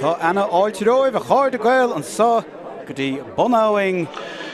Tá Anna áilteróibh a cháir gail an sa go dtí Bonawing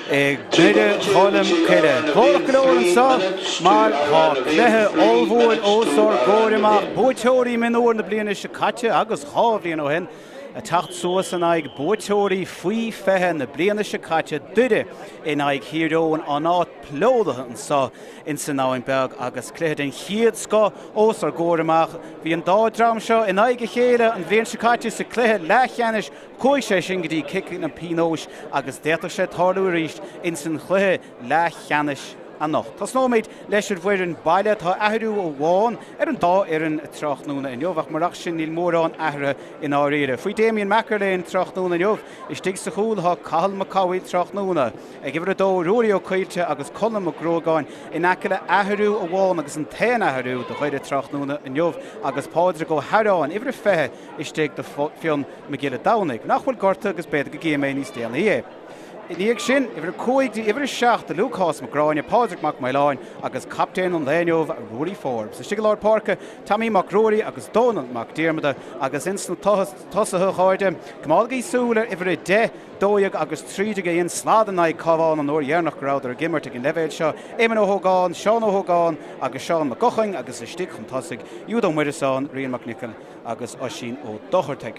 gnéide cholam céile. Chlór go leor an sa mar tá cléthe olbhúil ósár góirimach buaitheoirí minúir na bliana se caite agus chábhlíon ó hen. A tacht soas an aig buaitheoirí faoi fethe na bliana se caite duide in aig Tír an áit plódathe an sa in san Owenbeg agus cléthe den chiad sco ósár góirimach. Bhí an dádram seo in aig chéile an bhíon se caite sa cléthe Leathcheannais Cluiche sin go dtí cic na pinóis agus déach sé tarlú ríist in san chluthe Leathcheannais an nacht. Tás nóméid leis ar bhuiir an baile tá ahrú ó bháin an dá an Tráchtaire in jobh ach marach sin níl mórán ahra in áíire. Faoi Damien Macarlé in Tráchtaire in jobh is stig sa chúl ha Cathal Macaí Tráchtaire. Ag gibhar dó Ruaí ó Cailte agus Colm ó Grógáin in acaile ahrú ó bháin agus an tain ahrú do chuide Tráchtaire in jobh agus pádra go Harán ibhar fethe is stig do fion Magilla Downig. Nachfuil gorta agus beidir go géimé níos déana é. Níag sin, ibhar cóig ibhar seach de Lucas Macráine, Pádraig Mac Mailáin agus captain an Léinneomh Ruaí Forbes. Is Stiglar Parka, Tammy McRory agus Donald McDermott agus instant tosathe cháide. Gmalgaí súla ibhar de dóiag agus tríide in sládannaid cabháin an nóir dhearnach grád ar gimmert ag an levéil seo. Éimean ó Hógáin, Seán ó Hógáin agus Seán McGuchaing agus is stig chun tosaigh Uladh Muireasán, Rian McNichol agus Oisín ó Dochirteig.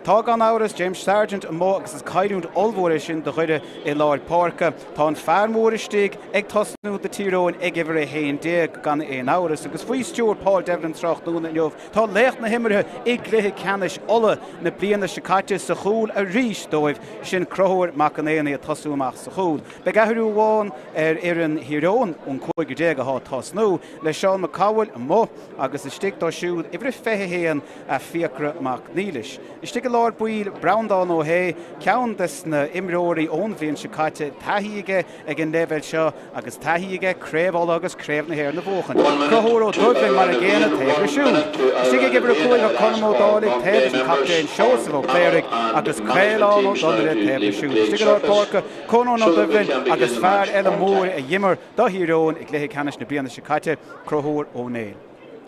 Tá gan áras James Sargent an mó agus is caiidúnt olmhóir sin do chuide I Láir Parka. Tá an fearmóir istigh ag tosnú de Tír Eoghain ag ibhar héon déag gan éon áras agus faoi Stewart Paul Devlin Tráchtaire in jobh. Tá lécht na himmarthe ag Leathcheannais ola na bliana se caite sa chúl a ríis dóibh sin crothúir mac an éana a tosú amach sa chúl. Be gathú bháin ar an Tír Eoghain ón cóig déag a há tosnú le Seán McCowell an mó agus is stig dá siúd ibhar fethe héan a fiacra mac nílis. Is stig Lord Buil Browndown ó hé ceann des na imreoirí ón bhíonn se caite taithíige ag an levéil seo agus taithíige Craobh agus Craobh na hhéir na bhóchan. Crothúir ó Dublin mar a géana taobh siún. Sigig gibhar a cúig a Conam ó Dálaigh taobh an captain Seosamh ó Cléirigh agus Craolán ó Donnaire taobh siún. Sigig Lord Parka Conán ó Dublin agus fear eile mór a dhimmer do Tír Eoghain ag Leathcheannais na bliana se caite crothúir ó Néil.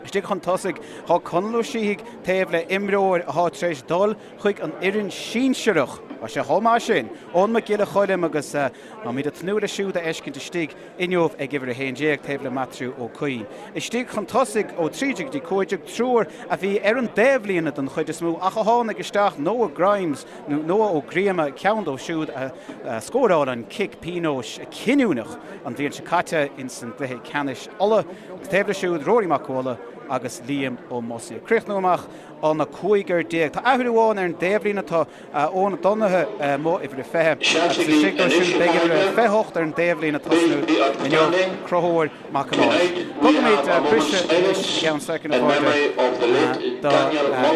Stig chun tosaigh há conlú síigh taobh le imreoir a há tréis dul chuig an irin sínseireach a sé thomá sin ón Magilla Choilm agus míad a tnúir a siúd a eiscint stig inneomh ag gibhar a héondéag taobh le Matthew ó Cuí. Is stig chun tosaigh ó trídeag dí cóideag trúr a bhí ar an déimhlíonna don chuide smú a hána isteach Noah Grimes Noah ó Gríama ceann ó siúd a scóráil an kick pinós cinúnach an bhíonn se caite in san Leathcheannais ola taobh le siúd Rory McColla agus Liam ó Mossí. Críochnúach an na cúigar déag. Tá ahrúháin ar an déimhlíonna tá ón Donathe mó ibhar fethe. Sigdar siúd beag ibhar fehocht ar an déimhlíonna tosnú in jobh crothúir mac an áit. Gogamid brise ceann second a bháide da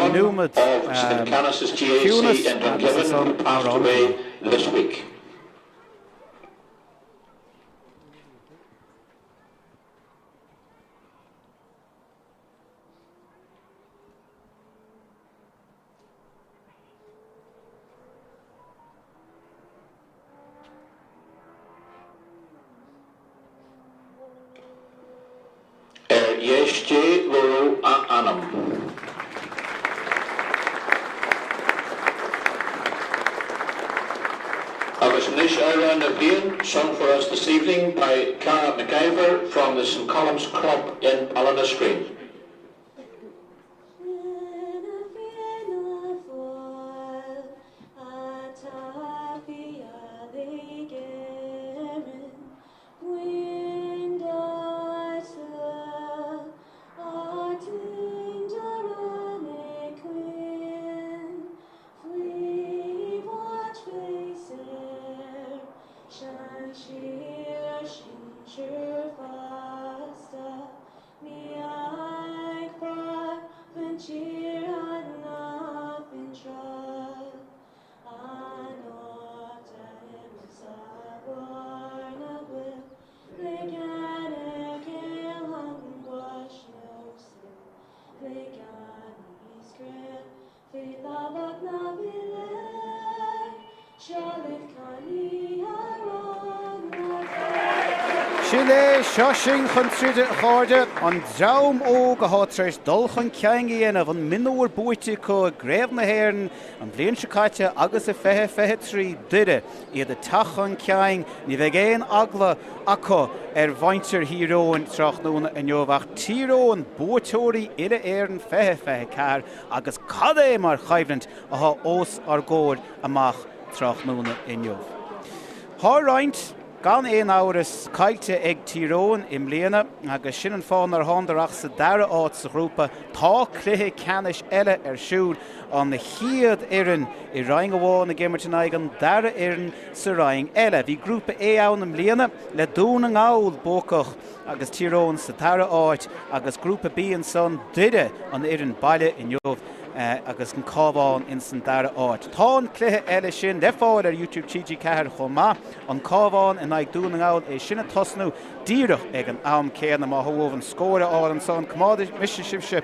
númad fiúnas agus san árán this week. Yeshti Luru Anam. Agus Nish Irial Abhainn sung for us this evening by Cara McIver from the St. Colum's Club in Ballinascreen. Cheer, fasta, mia. Chile, Shoshing, Huntrida, Horda, on Jaum O, Gahotrish, Dolchan Kangian of an Minor Boitico, Grave Nahairn, and Blain Shakata, Agus a Fehetri, Dide, either Tachan Kang, Nivegain Agla, Akko, Veinter Hero and Trachnun and Yovach, Tiro and Boatori, Ida Aaron, Car, Agus Kade Mar Hivent, Aha Os or Gord, Amach, Trachnun in Yov. Horright. Gan ein áras cailte ag Tíróin im Léana agus sin an fáin ar handarach sa dara áit sa grúpa tá cluiche ceannais eile siúd an na chiad irin I raing amháin na gimartin an dara irin sa raing eile. Bhí grúpa ann im Léana le dún an áil bócach agus Tíróin sa dara áit agus grúpa B an son duide an irin baile in Jobh. Agus an Craobh in san dara áit. Tá an cluiche eile sin le fáil ar YouTube TG Cahar chomá an Craobh in ag dún an áil sinna tosnú díreach ag an am céanna má thuómhan scóra áil an son comáda mise sibse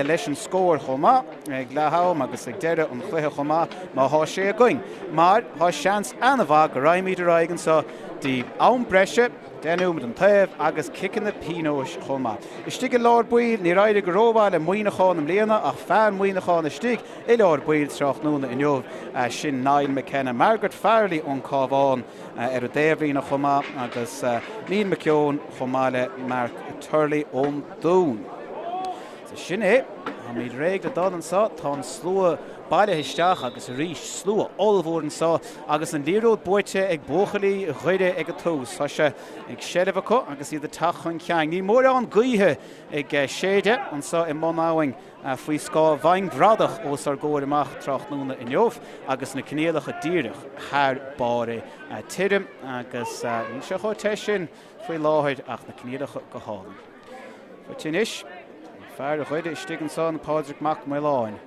leis an scór chomá ag lethám agus ag deire an chluiche chomá má thá sé a going. Mar thá seans anna bhag go raimíad ar aigen sa die am breise denú mit an taobh agus kicking the pinóis chomá. Is stig Lord buil ní raide go róbáil le muoineáin am Léana ach fear muoineáin is stig I Lord buil Trachnúna in Jobh sin Niall McKenna Margaret Farley an Craobh ar a déimhrí na chomá agus Níl McKeown chomá le Mark Turley ón Dún. So sin é ha míad réig le dal an sa tá an slua baile histeach agus rís slua olmhór an sa agus an líród buite ag bóchalí chuide ag a tús tá se ag séidir acu agus iad a tachan ceang. Ní mór an gaothe ag séide an sa I mnáing faoi scá bhain bradach os ar ggóir amach Trachnúna in Jobh agus na cnéalacha díreach thar báre tirim agus ní se chu te sin faoi láthir ach na cnéalacha go hálan. Fa tin is fear a chuide istig an son Padraig Mac mai láin.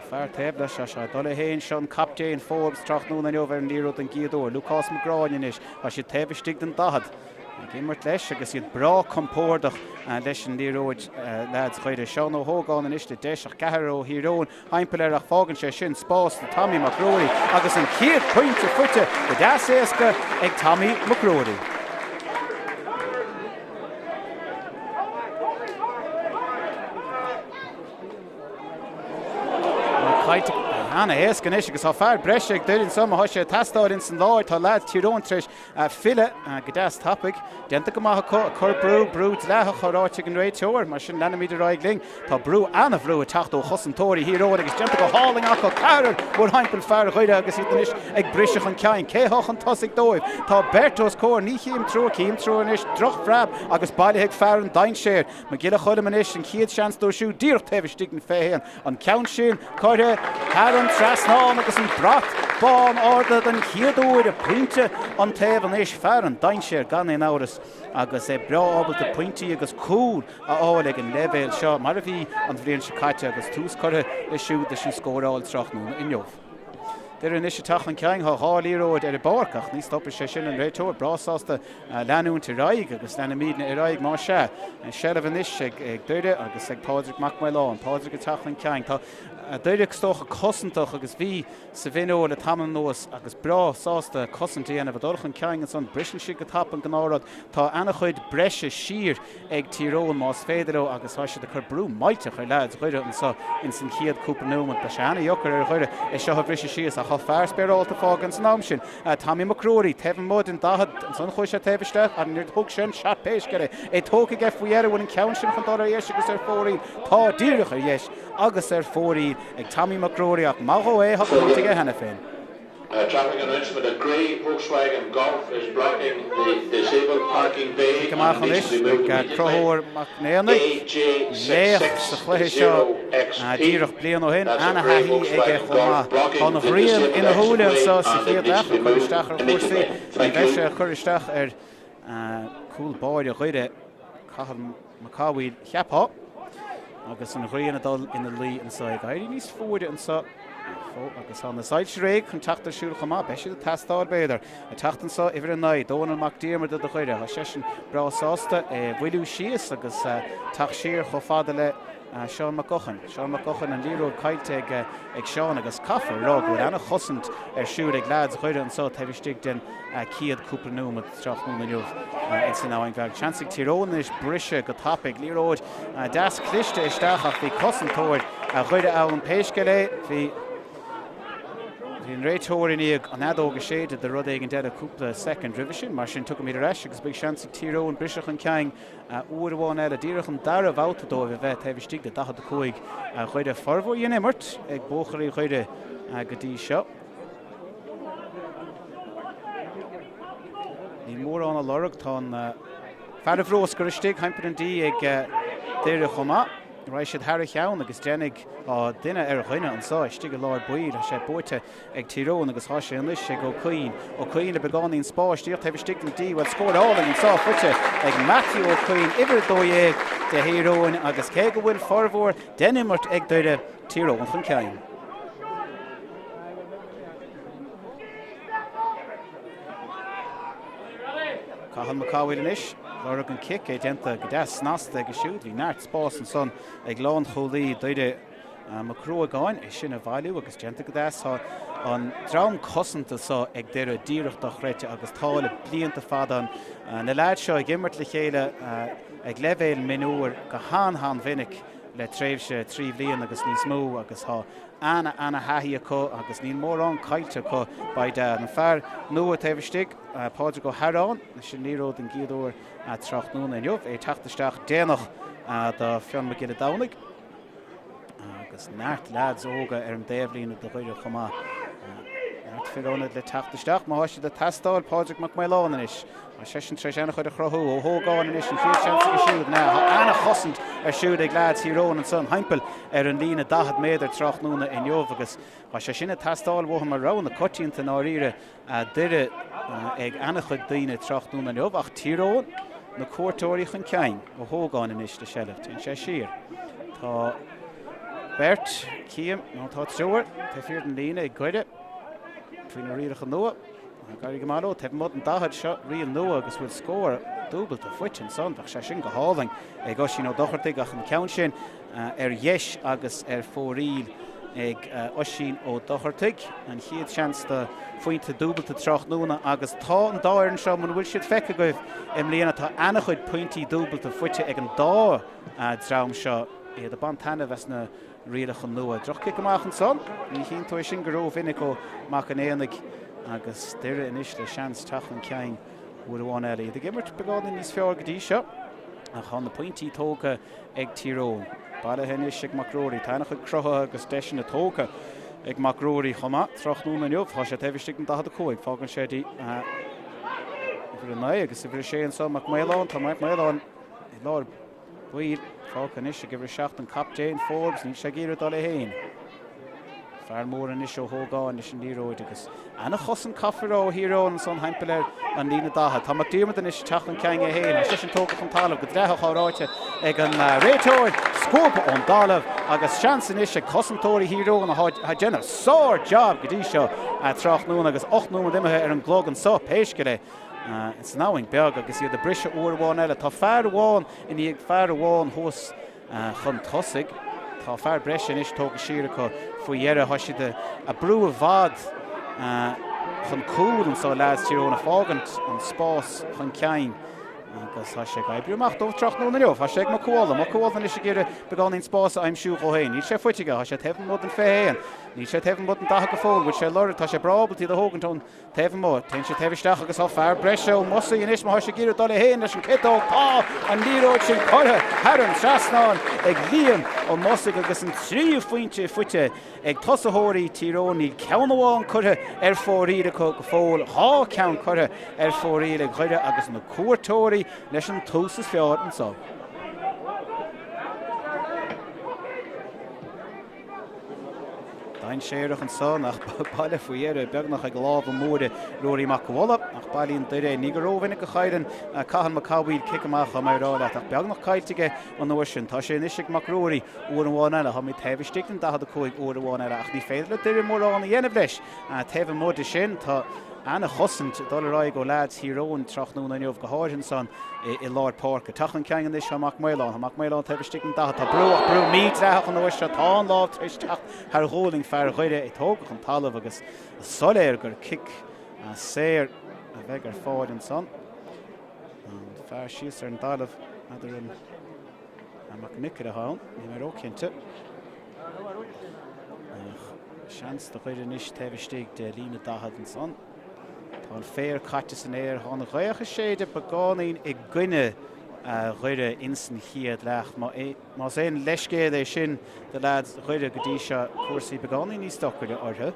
Fear taobh leis se dul héin sean captéin Forbes Trachnúna in Jobh ar an líród an giadúir. Lucas McGráin is a si taobh istig den dahad. Gimmert leis agus iad bra compórdach leis an líróid lads chuide seán ó thógáin an iste deis ach cethar ó híróin haimpel ar ach fágann sé sin Spórt na Tommy McGrory agus an cíad pointe fute go deas éasca ag Tommy McGrory. Anna éascan is agus á fear breise ag dúinn sama tha sé testáid in san láir tá lead Tíróin tris fille go deas tapig denta go maithe chur brú lethe choráte an réid teoir mar sin lena míad raig ling tá brú anna bhrú a tachtó chosantóirí híróin agus denta go háling acu carar bhór haimpel fear chuide agus iad is ag briseach an ceinn céthach an tosig dóibh tá Bertos cór ní chéim trú in is droch frab agus baile ag fear an dain séir má gile chuile man is an chiad seans dó siú díoch taobh stig an féhéan an ceann sin chuide an Trasnán agus an brat bán orda den chiadúir a puinte an taobh an is fear an dain séir gan é áras agus bra ábal de puintí agus cúl a áil ag an levéil seo mar a bhí an bhríonn se caite agus tús chuide le siú de sin scóráil Trachnúna in Jobh. There in issue tachan ceang ha líróid ar a bárcach ní stoppa sé sin an réiteoir brasásta leanún te raig agus lena míadna I raig má se séileh an is ag duide agus ag Padraig Mac mai láin Padraig a tachan ceang tá duide stocha cosintach agus bhí sa bhinó le taman nóas agus brasásta cosintaí ana bhdulchan ceang an son brisin si go tap an gnárád tá ana chuid breise sír ag Tíróin más féidiró agus tha de chur brú maiteach ar lead chuide an sa in san chiad cúpa nóman ba se ana jochar ar chuide is seo a brise síos a fear spéráilta fágan san am sin. Tommy McGrory taobh mód an dahad an son chuise taobhiste an nuir thug sin seat péisceire é tóca ge faoiar bhfuil an ceann sin chun dara dhéis agus ar fóraí tá díreach ar dhéis agus ar fóraí ag Tommy McGrory ach má go é haútaige hena féin. Traffic announcement: a grey Volkswagen Golf is blocking the disabled parking bay. Craobh Craobh McNearney léach sa chluiche seo díreach blian ó hin anna haithí ag chomá an bhríon ina thuúla sa chéad leach chuiristeach ar chósaí ní bheith sé chuiristeach ar cúl báid a chuide macáhaid cheapá agus an bhríon adul ina lí an sa gaiirí níos fuaide an sa agus an na sáilte réig chun teachtar siúil chomá be siad a testáil béidir a teachtan sa ihar an naid Donal MacDiarmid a chuide a sé sin brasásta bhfuilú síos agus teach siar cho fada le Sean McGuchan an líród caiilte ag Sean agus cafa rá go anna chosint siúd ag lads chuide an so tevistig den ciad cúpla nú mat trach nú na jobh in san áin bheag. Chansig Tír Eoghain is brise go tapig líród das Cluiche isteachach bhí cosantóir chuide ann péisce bhí Bhín réitóir iníag an adóga séad de rud éigen dead a cúpla second revision, mar sin tucha míad reis agus big chance Tír Eoghain briseach an ceang uairháin eile díreach an dara bhálta dó bheith tevistig de 15 chuide formhór dhéana immert ag bócharí chuide go dtí seo. Ní mór an a lorg tá fearmhrós go istigh haimpar an dí ag Tír Eoghain. Right siad Harry Cheann agus dénig duine ar chuine an sá istigh láir buid a sé buirte ag Tír Eoghain agus há sé an lis sé go Cuin ó Cuin a begáín Spórt tíocht hebh stig na dí bhil scóir ála an sá fuite ag Matthew ó Cuin idir dóé de Tír Eoghain agus cé go bhfuil formhór denimirt ag doide Tír Eoghain chun ceann. Cahan McCáil in ish. Lorg an kick denta go deas snasta go siúd hí neart spás an son ag lán cholí doide Craobh gáin is sin a bhailú agus genta go deas an drám cosanta só ag deir a díreach do chréite agus tála blianta fadan na leid seo ag immert le chéile ag levéil minúir go hán vinnic le tréimhse trí bhliain agus níos mó agus anna haí acu agus ní mór an caiilte acu baid an fear nua tevistig páidir go Harán sin níród an giadúir Trácht núna in jobh teachtaisteach déanach do Fionn McGill Downig agus neart lads óga ar an déimhlín do chuide chumá neart fiúnad le teachtaisteach má háiste de testáil páidir McMillan is a sesin tre anna chuide chrothú ó thógáin is an fiú seansa go siúd ná anna chosint ar siúd ag lads Tír Eoghain an son haimpel ar an lína 10 méadar Trácht núna in jobh agus a sé sinna testáil bhtham mar rán na coitianta ná ríre duire ag anna chud daoine Trácht núna in jobh ach Tír Eoghain na cuairtóirí chun ceann ó thógáin in is de seileacht in sé siar. Tá Bert Ciam nó tá Stuart tá fiúr an lína ag goide faoin na riadach an nua gairí go máó taobh mud an dahad seo rion nua agus bhfuil scóir dúbalta fuit an son bheadh sé sin go hálaing ag go sin ó dochirtaigh ach an ceann sin ar dheis agus ar fóríl ag osín ó dochirtaigh an chiad seans de faointe dúbalta Trácht núna agus tá an dáir an seo man bhfuil siad feice goibh im líana tá anna chuid pointí dúbalta fuite ag an dá drám seo iad a bantainna bheits na riadach an nua. Droch cic amach an son, ní chin tú sin go raibh vinnic ó mac an éanaigh agus deire inis le seans teach an ceann uairháin eile. Iad a gimmert beáin níos fearr go dtí seo a chu na pointí tóga ag Tír Eoghain. Baile henis ag macróirí, tána chud crotha agus deis na tóga ag macróirí chumá Trácht núna in jobh tá sé tevistig an 15 fágan sé dí bhfuil an agus bhfuil sé an son McMillan tá McMillan i láir buir fágan is a gibhir seach an captéin Forbes ní sé gíre dá le héin. Fear mór an is ó thógáin is an líróid agus anna chosan cafaró híróin son haimpel an lína 10. Tá díomad an is teach an ceann a héin a sé sin tóga chun talamh go drecha cháráite ag an réitóir scópa ón dalamh agus seansan is ag cosantóirí híróin a déanamh sór job go dtí seo Trácht núna agus 8 núna imethe ar an glóg an só péisce le it's Céallaigh Bheag agus iad a brise uairháin eile tá fear amháin in ag fear amháin thos chun tosaigh tá fear breise is tóga siar acu faoi dhearr thoisiad a brú a bhad chun cúil an sá lads Tír Eoghain a fágant an spás chun ceann agus tá sé gaibbriúach dómh Trácht núna in jobh tá sé macháilm is gire begáín spás aim siú ó héin. Ní sé fuitige tá sé taobh mud an féin. Ní sé taobh mud an dacha go fóil, bhfuil sé lorad tá sé brabaltí a thógantón taobh mud. Ten sé taobhisteach agus á fear breise ó mosa in is má sé gire dá le héin leis an kitó tá an líróid sin chutha Haran Trasnáin ag líon ó mosa agus an trí faointe fuite ag tosathóirí Tír Eoghain ní ceanháin chutha ar fóríle go fóil há ceann chutha ar fóríle chuide agus na cuairtóirí leis an túsas fearr an sá. Dain séireach an sá nach baile faoiar beagnach ag láb an móra roirí machála nach bailíonn doire ní go rómhainnig go chaidan Cahan McCáil cic amach a marrála ach beagnach caiitige an nuair sin tá sé inis ag macróirí uairháin eile ha mí taobhstigh an 15 uairháin eile ach ní féidir le duire mórrán a dhéanamh leis taobh mód sin tá Anna Hussant, Doire go lads Hírón Tráchtaire Neomh go háirin san I Lord Park. Tachan Cangan is Hamak Mailan te besticken da ta brew meat rach an oisha tá lá tristach har rolling fair goide I tóg an talamh agus soléir gur kick a séir a bhegar fáid an son. And fair síos an talamh adar an Hamak Nicker a hán, ni mar ócinnte. Chans de goide nis te bestig de lína dahad an son. Tá fér cattas an éir hána réige séide begánaín I gcuine goide insan chiad leach má sé leiscéad é sin de lad goide go dtí se cuasaí begánaí níos stocaide orthu.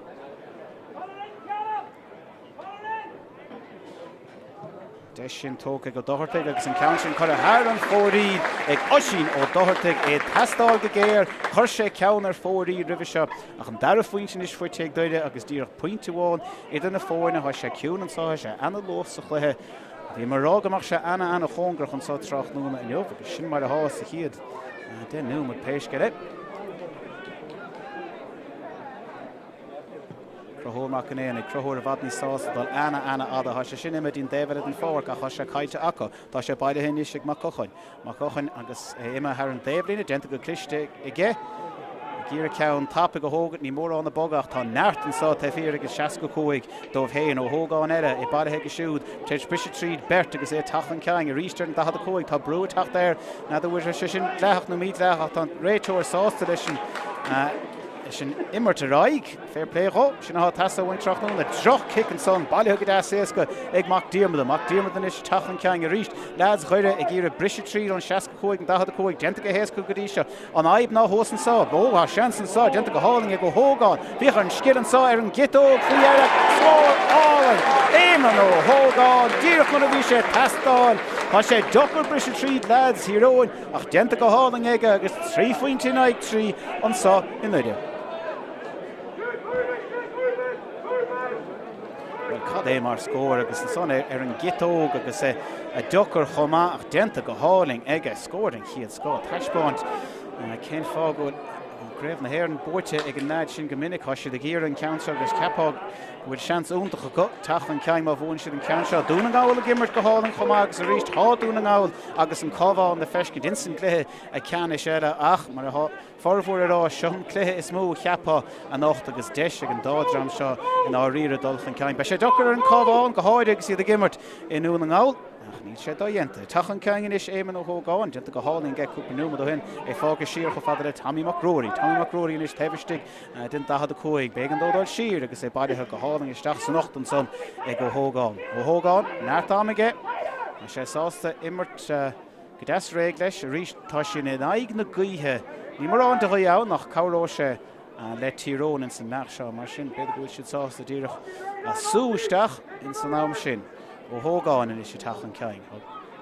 Deis sin tóca go dohartaigh agus an countin chuir thar an fórí ag osín ó dohartaigh é tastáil go géir chuir sé ceann ar fórí ribh seo ach an dara faointin is fuirte ag doide agus díreach pointe bháin idir na fórna tha sé ciún an sáth sé anna lós sa chluthe bhí mar rágamach sé anna chóngrach an sá Tráchtaire Neomh agus sin mar a hás a chiad den nu mar péis go Crothóach an éana crothóir a bhadní sásta dal anna ada tha sé sin imime dín David an fórca chu sé caiite acu tá sé baile hin isig má cochain agus imime ar an Davidlína genta go Cluiche I ggé Gír ceann tappa go hógad ní mór an na bogach tá neart an sá te fír agus 65 dómh héin ó hógáin eile I bailthe go siúd teir bise tríd bert agus é tachan ceang a rístear an da cóig tá brú Tráchtaire na do bhuiir sé sin leach nó míad leach tá réiteoir sásta lei sin sin immer te raig fair play go sin ha Céadáoin Tráchtaire droch kick an son bailthe go séasca ag mac díarmad is tachan ceang a ríist lads chuide ag gír a brise tríd an 65 an da cóig genta go héasca go dtí seo an aib ná hós an sá bó seans an sá genta go háling ag go hógáin bhí an skill an sá ar an gitóg faoiarach slór álan éman ó hógáin díreach chun a bhí sé tastáil tá sé dochar brise tríd lads Hírón ach genta go háling ag agus 3.93 an sá in nuide. Cad é mar scóir agus an son ar an gitóg agus a dochar chomá ach genta go háling ag scóir an chiad scó taispáint cén fágóid Craobh na hhéir an bórte ag an náid sin go minic thoise de géar an council agus capág bhfuil seans úntacha go tachan ceim má bhún siad an council dúna gáil a gimmart go háling chomá agus a ríist dúna gáil agus an cábháil na feisce dinsan cluthe a ceanna séile ach mar forhór ará sean cluthe is mó cheapá an 8 agus 10 ag an dádram seo in áíre dulchan ceim. Ba sé dochar an cábháin go háide agus iad a gimmart inú an gáil ní sé dóhénta. Tachan ceangan is éman ó hógáin genta go háling ge cúpa núma do hin é fága sír go fadar Tommy McRory is tebistig den da cóig Bheag an dódáil sír agus é bailthe go háling isteach san 8 an son ag go hógáin. Ó hógáin neart amige a sé sásta immert go des réig leis a ríist tá sin in aig na gaothe ní mar an de chuá nach cabhrá sé le Tíróin in san nach seo mar sin beidir go siad sásta díreach a súisteach in san nám sin. ó hógáin is sé tachan ceang.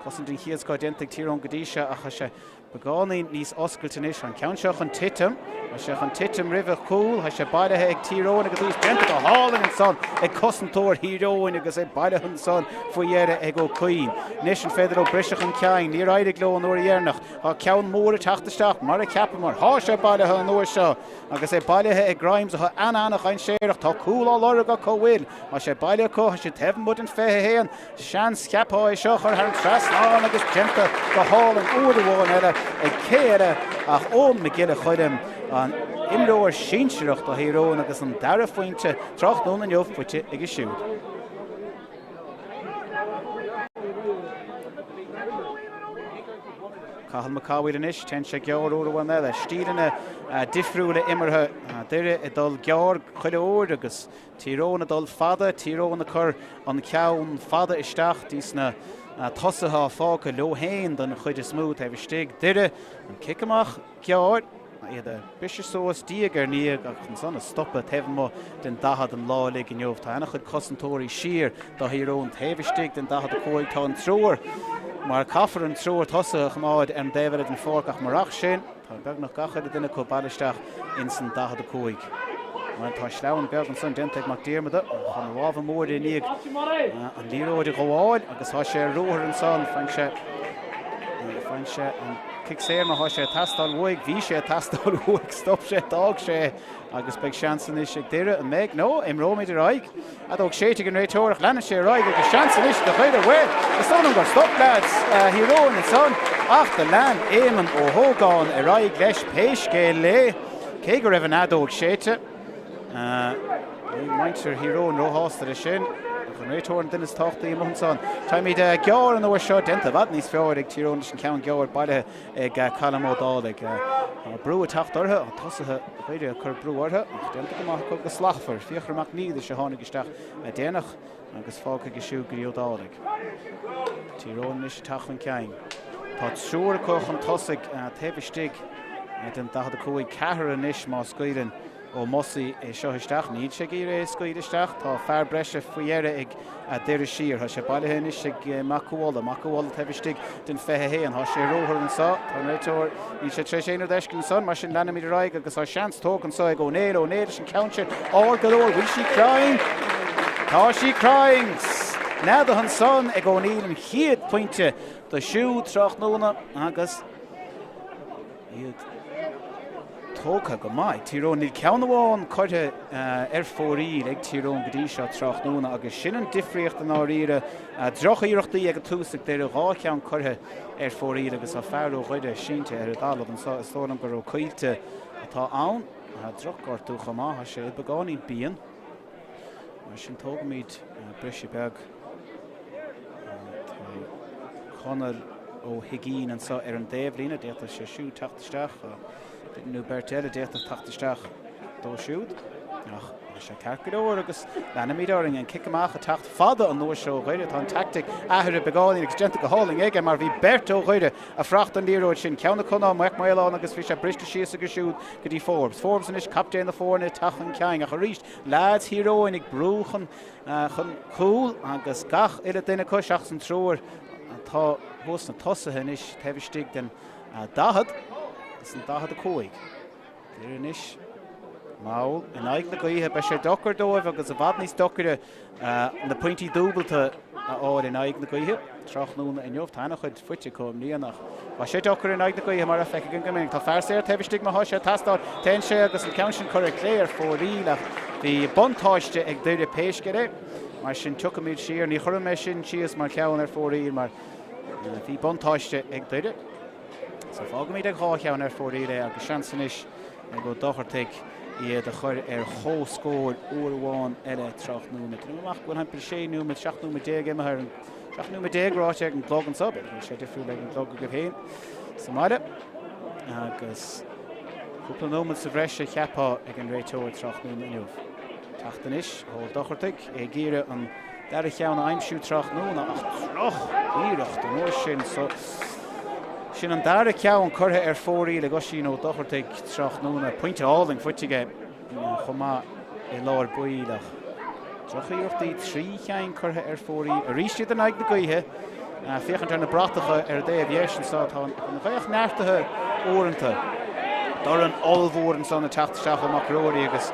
Cosint den chiad go dentig Tíróin go dtí se a chu sé begánaí níos oscailtanis an ceanseach an titim a sé an titim ribh cúil ha sé bailthe ag Tíróin agus dús genta go háling an son ag cosantóir Híróin agus é bailthe an son faoihéire ag ó cuoin. Nis an féidir ó briseach an ceang ní raide gló an uair dhéarnach a ceann mór a tataisteach mar a ceapa mar há sé bailthe an uair seo agus é bailthe ag Grimes a chu anach ein séireach tá cúil á lora go chomhfuil a sé bailthe có ha sé tefn bud an fethe héan seans ceapá é seo chuir an trasná agus genta go háling uair bháin eile ag céire ach ón me gile chuidem an imróir sinseireacht a Hírón agus an dara fointe Tráchtaire Neomh fuite ag siúd. Cahal Macáhuiil inis ten sé gear óra bhain eile stíanna difriúla imirthe duire i dul gear chuile óir agus Tíróin a dul fada Tíróin a chur an ceann fada isteach dís na tosatha fáca leohéin don chuide smúth a bhstig duire an kickamach gear iad a bise sós díagar níag ach an sanna stoppa tefn den dahad an lálig in Neomh tá anna chud cosantóirí sír do Hírón tefistig den dahad a cóig tá an trúr mar caafar an trúr tosach máid an David an fórcach marach sin tá beag nach gachad duna có bailisteach in san dahad a cóig. Mar tá sleann beag an son denteag mac díarmada chun rábh mór i níag an líróide go bháil agus tá sé rothar an son fein sé an kick sé mar sé tastal woig bhí sé tastal woig stop sé dag sé agus beag seansan is ag deire an meag nó im róid a raig a dóg sé an réiteach lena sé raig agus seansan is de chuide bhfuil is son go stop lads híróin and son ach the land éman ó hógáin a raig leis péiscé le cé go raibh an adóg séite Maintir híróin róhástar a sin an réiteoir dunas táchtaí am son Tá míad gear an óir seo denta bhd níos fearr ag tíróin sin ceann gear bailthe ag chalamódála ag brú a tachttarthe a tosathe chuide chur brúharthe denta go go slachfar fiochramach níad is se tháinig isteach a déanach agus fáca go siú go diodála tíróin is tachan cein Tá siúr chuch an tosaigh taobhstig den dachad a chuig cethir an is má scuidan ó Mosaí seo isteach níd sé í ré scuid isteach tá fear breise faoiére ag Derry sír Tá sé bailthe is ag macúála taobhstig den fethe héan Tá sé róthir an sá Tá réiteoir ní sé tre séanaar deiscin son mar sin lena míad raig agus á seans tóg an sá ag ónéad sin counter á goóir bhí si crying Tá sí crying Nada an son ag óníl an chiad pointe do siú Tráchtaire agus iad tócha go maiid tíróin níl ceanháin chuirthe fórí ag tíróin godí seo Tráchtaire agus sin an difriocht an áíre drochaíireachtaí ag túsa de rá ceann chuirthe fórí agus a fearú chuide sínte ar dálah an stólam gur chuilte atá ann drochgartú chamá sé beáí bíon mar sin tóga míid breise Bheag chonal ó higín an sa ar an déhlína déta sé siú tachtasteach nu bertile déta tachtasteach dó siúd ach sé cecaróir agus lena mídáring an kicamach a tacht fada an nuair seo chuide tá an tactic ahir beáí agus genta go háling ige mar bhí bertó chuide a fracht an líróid sin ceanna chuná meach maián agus bhí sé briste síos agus siúd go dtí Forbes an is captéin na fórna tachan ceang a chu ríist lads híróin ag brúchan chun cúil agus gach ile duine coiseach san trúir tá hús na tosathe is taobhstig den dahad is an dahad a cóig Dúir is Máil in aig na gaíthe be sé dochar dóibh agus a bhd níos dochar na pointí dúbalta áir in aig na gaíthe Tráchtaire in jobh tána chuid fuite com níanach Ba sé dochar in aig na gaíthe mar a feice an goming Tá fear sé taobhstig má sé tastáil ten sé agus an ceansin chur léir fóríach bhí bontáiste ag dúire péisce mar sin tucamíid siar ní chur me sin sios mar ceann fórí mar bhí bontáiste ag dúire Sa fágamíid ag cháceann fórí agus seansan is ag go dochartaigh iad a chuir chóscóir uairháin eile Tráchtaire. Túach goil hempel séú mit 7 imar 7 ráte ag an glog an sab sé difriú le an glog go héin. Sa maide agus cúpla nóid sa bhreise cheapá ag an réiteoir Tráchtaire inniuh. Tachtan is ó dochartaigh ag gíire an dar cheanna aimimsú Tráchtaire ach troch íirecht an nóir sin sin an dar ceann chutha fórí le go sin ó dochartaigh Tráchtaire pointe áling fuitige chumá I láir buíach. Trochaíochtaí trí cheann chutha fórí a ríiste an aig na gaíthe fiochan ar na bratacha déobh dhéis an tá an bheith neartathe óanta. Dar an olmhór an son na teachtasteach amach róirí agus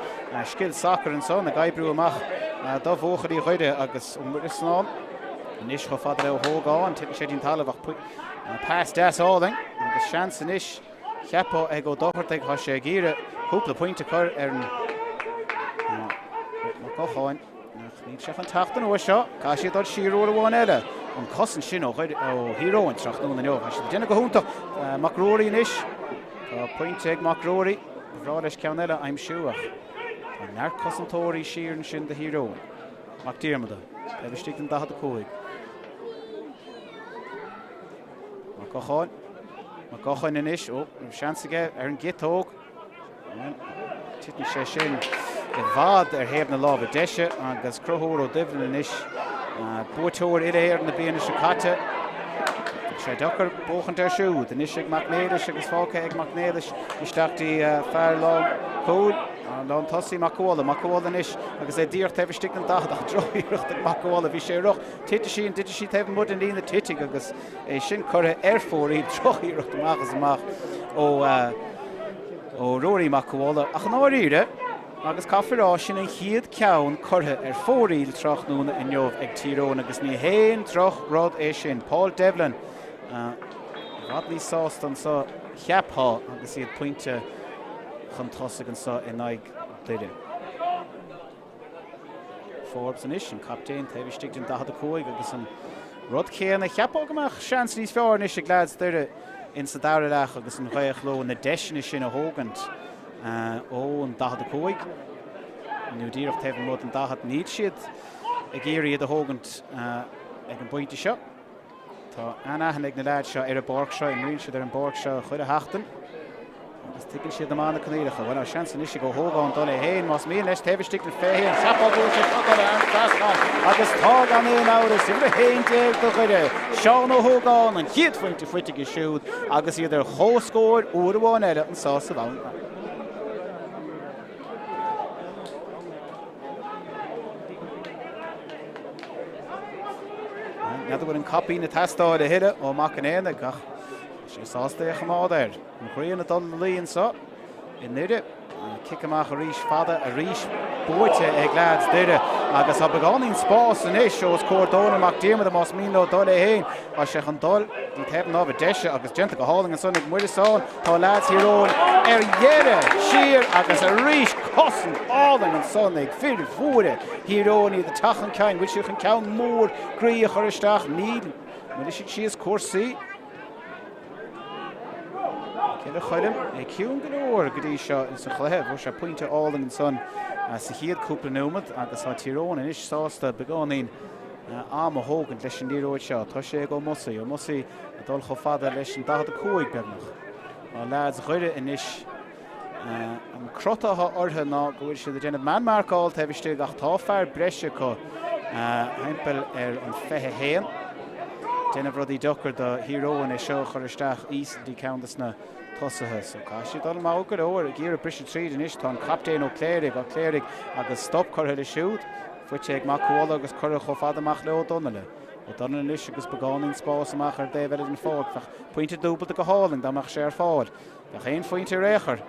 skill soccer an son na gaibrú amach dá bhóchaí chuide agus sná níos go fada le thógáin tu sé dín talamh pás deáling agus seansan is cheapá ag go dochartaigh tha sé gíire cúpla pointe chur ar an goáin ní se an tatan ó seo cá siad dul siú bháin eile an cosan sin ó híróin Tráchtaire inniuh sé déna go húnta macróirí inis pointe ag macróirí bhrá leis ceann eile aimimsúach Tá neart cosantóirí siar sin de híróin mac díarmada taobhstig an dahad a cóig Gochain inis ó seansaige ar an gitóg titní sé sin I bhd ar héamh na lábh deise agus crothúir ó duibhne inis buatóir idir na bíana se caite sé dochar bóchan ar siúd inis ag macnéidir agus fáca ag macnéidir isteachtaí fear lá cúil lá tosaí machála inis agus é dír taobhstig an dahad ach droíirecht ag machála bhí sé roch tiite sí taobh mud an lína tiite agus é sin chutha fórí droíirecht amachas ó róirí machála ach an áíre agus caithfirrá sin an chiad ceann chutha fóríl Tráchtaire inniuh ag tíróin agus ní héon troch rád é sin Paul Devlin Rodney Sawston so Chiapha agus iad pointe chun tosig an so in aig duide. Forbes an ish an captain Tavis stig in dahad coig agus an rod céan a Chiapha gamach chance níos fear an ish a glads duide in sa Dairelach agus an Ghaich lo na desin is sin a hogant ó an dahad coig. Nu díoch tefn mod an dahad níd siad a géirí a hogant ag an buinte seo. Tá anachan ag na lad seo ar a borg seo in rín siad ar an borg seo chuir a hachtan. Agus tuigin siad am anna caníirecha. Bhain seans an isi go hógáin dul é héin más míon leis Tavis stig le fé héin. Siapá dúir sé tugadh an trasná agus tá gan éon áras i bhre héin déag do chuide. Seán ó hógáin an chiad fuinte go siúd agus iad ar hóscóir uair bháin eile an sá sa bhain. Nada bhfuil an capí na testáid a hiide ó mac an éana gach sé sásta a chamád air. An chríon na dul líon sa in nuide kick amach a ríis fada a ríis búite ag lads duide agus ha begáín spás an is os córdóna amach díama a más mín dul é héin a sé an dul dí teban ábh deise agus genta go háling an son ag muidir sáin tá lads hirón ar dhéire siar agus a ríis cosan áling an son ag fidir fúre hiróní de tachan cein bhuiil siúch an ceann mór grí a choristeach níl muidir si is cuasaí Céile chuidim é ciún go leor go dtí seo in sa chluiche bhfuil sé pointe áling an son sa chiad cúpla nómad agus tá tíróin in is sásta begáín am a hógant leis an díróid seo. Tá sé go musaí ó musaí a dul cho fada leis an dahad a cúig bernach. Á lads chuide in is an crotatha ortha ná go bhfuil siad a déanamh manmarcáil Tavistig ach tá fearr breise go haimpel ar an fethe héan. Déanamh rudí dochar do hiróin é seo choristeach os dí ceantas na tosathe. So caiisi dul má go leor a gíar a brise tríd in is tá an captain ó Cléirigh a Cléirigh agus stop chutha le siúd fuite ag macúla agus chur cho fada amach le ó Donnaile. Ó Donnaile is agus begáín spás amach ar déhhead an fád fach pointe dúbalta go háling dáach sé ar fád. Bheith éon fointe réchar.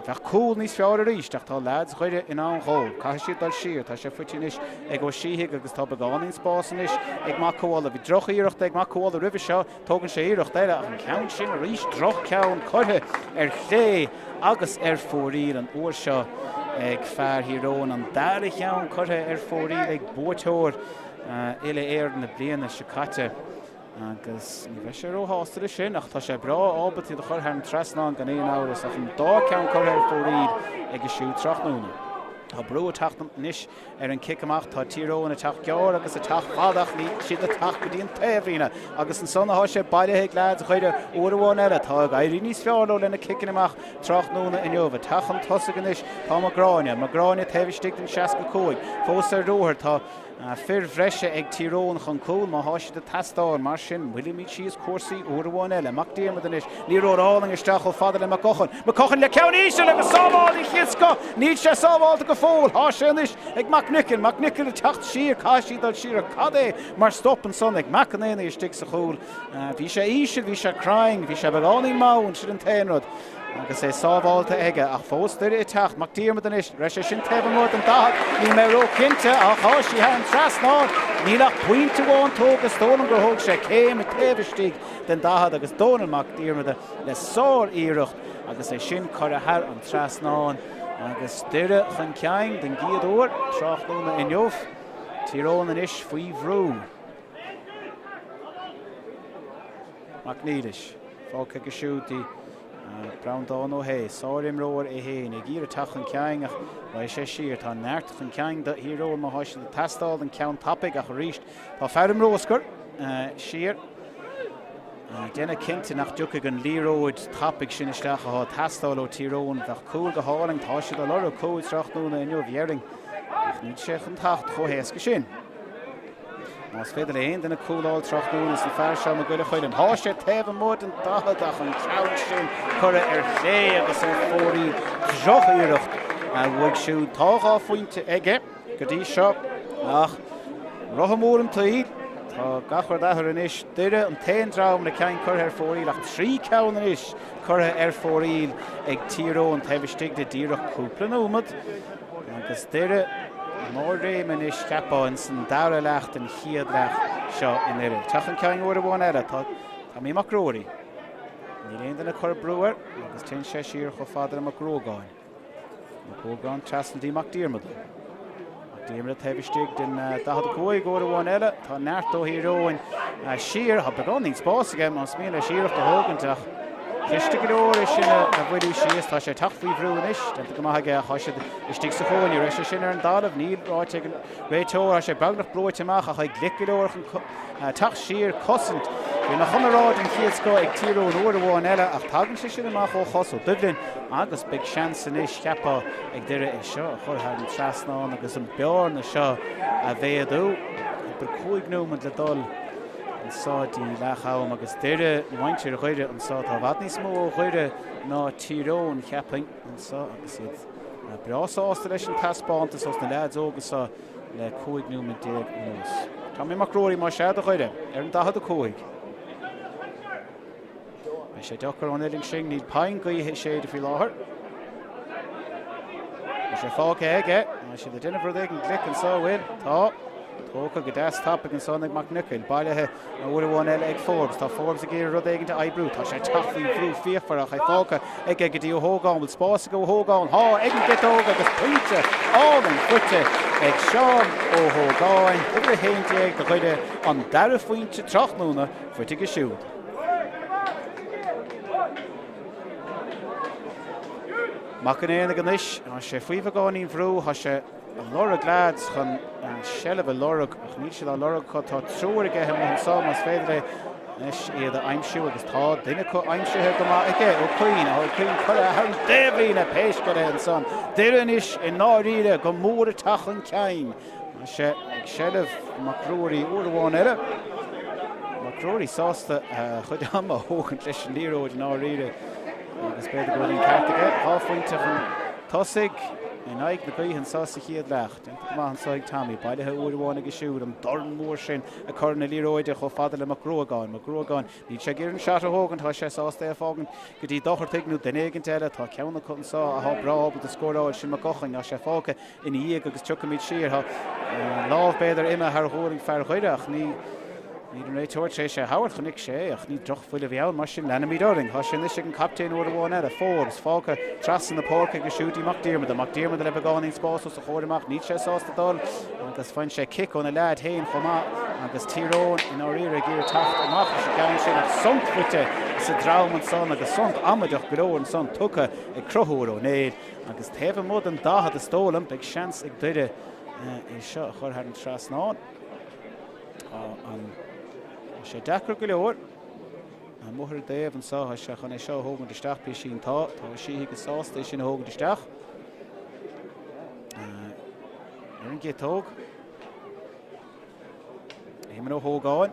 Bheith cúil níos fearr a ríis ach tá lads chuide in an ghól. Caiisi dul siar tá sé fuite is ag ó síhiigh agus tá begáín spás is ag macúla bhí droch íirecht ag macúla ribh seo tógann sé íirecht éile ach an ceann sin a ríis droch ceann chuithe ar chlé agus ar fóríl an uair seo ag fearr hirón an dála cheann chuithe ar fóríl ag búirteoir ile éir na bliana se caite. Agus ní bheith sé róhásta sin ach tá sé bra ábatí do chur an trasná gan éon áras ach an dá ceann chuir ar fóríl ag siú trachnúna. Tá brú a tachtam níis ar an kick amach tá tíróin a teach gear agus a teach fadach ní siad a teach go dtíon taobhrína agus an sonna há sé bailithe lads chuide uairháin eile tá gaiirí níos fearló lena kickin amach trachnúna in jobh tachan tosagan is tá Magráine Tavistig den 65 fós ar dúthir tá fir bhreise ag tíróin chun cúil má háisi de testáir mar sin bhuiile míid síos cuasaí uairháin eile amach díama den is ní róráling isteach ó fada le Macochan le ceann íse le go sábháil í chiasca níd sé sábháilta go fóil há sin is ag Macnicil a techt siar caiisi dul siar a cadé mar stop an son ag Macanéna is stig sa chúil bhí sé íse bhí sé crying bhí sé begáín mán siad an téanrod agus é sábháilta aige ach fós duire i techt mac díama den is reis sé sin tebhamór an dahad ní mé ró cinnte ach háisí ha an trasnáid ní lech puinte bháin tógus dónam gur thóg sé céim a Tavistig den dahad agus dónam mac díama le sár íirecht agus é sin chur a thar an trasnáin agus duire chun ceann den giadúir trachnúna in jobh tíróin an is faoi bhrú. Mac nílis fáca go siútaí Browndown ó hé, sáirim róir é héin, ag ír a tachan ceang ach bhaid sé siar tá neart chun ceang de híróil má háisi le testáil an ceann tapig ach ríist. Tá fearm róscar siar. Déna cinnte nach dúcha an líróid tapig sin isteach a testáil ó tíróin bheith cúil go háling tá siad a lera cúil trachnúna in jobh ach níd sé an tacht chóhéasca sin. Más féidir éon denna cúláil trachnúna sa fearr seo go chuid an há sé taobhamór an dahad ach an ceann sin chura ar chlé agus ar fórí droch íirecht bhuaig siú táá faointe aige go dtí seo ach rothamór an taíd tá gachar dahar in is duire an taon drám na ceann chur ar fóríl ach trí ceann in is chura ar fóríl ag tíróin Tavistig de díreach cúpla nómad agus duire mór réimean is ceapáin san Daireleacht an chiad leach seo in iiri. Teach an ceann uair bháin eile tá mí macróirí. Ní léon den a chur breúir agus tin sé siar cho fada am a Craobh. Craobh trasna díach díirmad. Díirmad tevistig den dahad cóig go bháin eile tá neartó híróin siar ha began ní spás again mas míle siar de hógantach. Christe goor is sin a bhfuú sios tá sé tafaí bhrúin is den go maithe chaise istig sa chóin éis sin ar an dálamh níl ráite réitóir sé beagnach blóid amach a chu glicadóir tach siar cosint. Bhí na chunaráid an chiadsco ag tíú an uair bháin eile ach tagann sé sin amach ó chosú Dublin agus big seansan is ceapa ag deire is seo chutha an trasnáin agus an beár na seo a bhéadú bar cúig nómad le dul an sáidí lechám agus deire mainte a chuide an sá tá bhad níos mó chuide ná tíróin cheappain an sá agus iad breásásta leis an taspáanta os na lead ógus le cúig nómad déag nús. Tá mé macróí má sead a chuide ar an dahad a cúig. Sé dochar an iling sin ní pain gaithe sé de fi láthair. Sé fáca aige sé de duine bhrd an glic an sáhfuil tá tócha go desktop an sonnig mac nucail bailethe a bhfuil bháin eile ag Forbes tá Forbes a géir rud éigeanta ebrú tá sé tafaí brú fíofarach ag fáca ag go dtí óthógáin bhfuil spás go óthógáin ag an gitóga agus puinte áil an fuite ag seán óthógáin gur héinte ag do chuide an dara faointe trachnúna fuite go siúd. Mac an éana gan is sé faoimh gáín bhrú tá sé an lorag lads chun sellh lorag ach ní sé a lorag chu tá trúir aige an sá mas féidir is iad a aimimsú agus tá duine chu aimimsethe go ige ó chuoin chuir an déhlín a péis go an san. Déirean is in náíre go mór a tachan cein sé ag sellh macróí uairháin eile. Macróí sásta chud am a hógan leis an líróid náíre. Agus beidir go bhfuil ceartaige áfuinte chun tosaigh in aig na gaithe an sása chiad lecht. Má an sáig Tommy bailithe uairháin agus siúd an dorn mór sin a chur na líróide cho fada le Craobh. Craobh ní sé gur an seaat a hógan tá sé sásta a fágan go dtí dochar tignú den éigen teile tá ceanna chun sá a thbráb a scóráil sin mar cochain ná sé fáca in íag agus tucamid siar láh beidir imime th thuing fear chuideach ní an réiteir sé habhar chunig sé ach ní droch fuil a bheall mar sin lena mídóing. Tá sin is an captain uair bháin eile Forbes fáca trasan na póca go siútí Macdiarmid le beáin spás a chóireach ní sé sásta dul agus fain sé kick ón a lead héin chomá agus tíróin in áíre ggéir tacht amach sé gan sin ag sonfuite sa dráman san agus sont amadeach goróin san tucha ag crothúró néad agus taobh mód an dahad a stólam ag seans ag duide i seo chur an trasnáin. sé dechar go leor a muthir déobh an sátha se chun é seo hógan deisteach bí sin tá sí go sásta sin hógan deisteach. Ar an gétóg éman ó hógáin.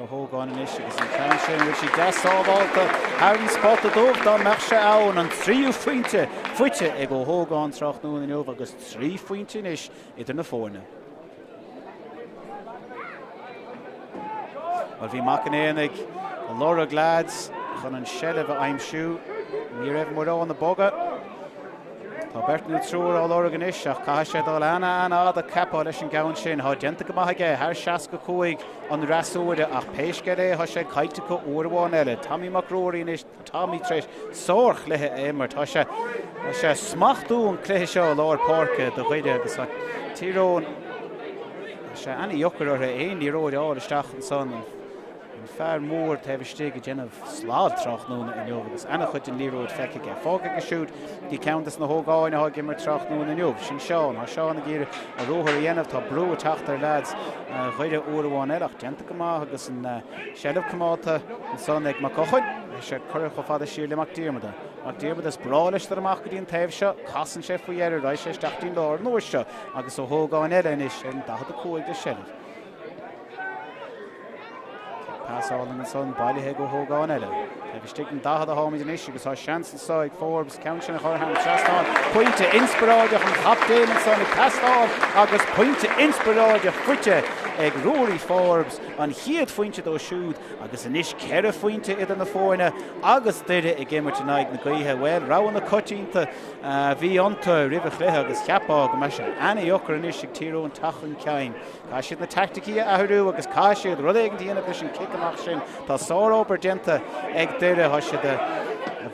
Hógáin is agus an ceann sin bhfuil si deábháilta an spot a dómh dá meach sé ann an tríú fuinte ag ó hógáin trachnúna inniuh agus trí fuinte is idir na fórne. Well bhí mac an éananig an lorag lads chun an sellh a aimimsú ní raibh mar an na boga. Tá bertnú trúr á lorgan is ach cai sé dá lena an a capá leis an gabhann sin há deanta go maithaige thar 65 an rasúide ach péisce é tha sé caiite go uairháin eile. Tommy macróí is Tommy treis sórch lethe émar tá sé smachtú an cléthe seo láir páirce do chuide agus tírón sé ana jochar ar aon íróid áil isteach an san an fear mór tevistig a déanamh slád trachnúna inniuh agus ana chuid an líróid feiceige. Fága go siúd dí ceantas na hógáin a gimar trachnúna inniuh sin seán a seán a ggéir a róthir a dhéanamh tá brú a Tráchtaire lads chuide uairháin eile ach deanta go maith agus an sellh cumáta an san ag mac cochain sé chuir go fada siar le Macdiarmid. Macdiarmid is brá leis ar amach go dtíon taobh seo chasan sé faoi dhearú ráid sé 16 láir nuair seo agus ó hógáin eile is an 15 de sellh. Pásáil an son bailithe go hógáin eile. Bhí stig an dahad a háid in is agus tá seans an sáid Forbes ceann sin a chur an trastáin pointe inspiráideach an captéin an son i tastáil agus pointe inspiráideach fuite ag Rory Forbes an chiad fointe do siúd agus an ish ceire fointe idir na fórne agus deire I gimmar tonight na gaithe well rawan na cutínta bhí ionta ribh chléthe agus ceapá go me se ana ochar an ish ag Tír Eoghain tachan cein cá siad na tacticí ahrú agus cá siad rud éigen díana leis an kick amach sin tá sóróbar denta ag deire ha siad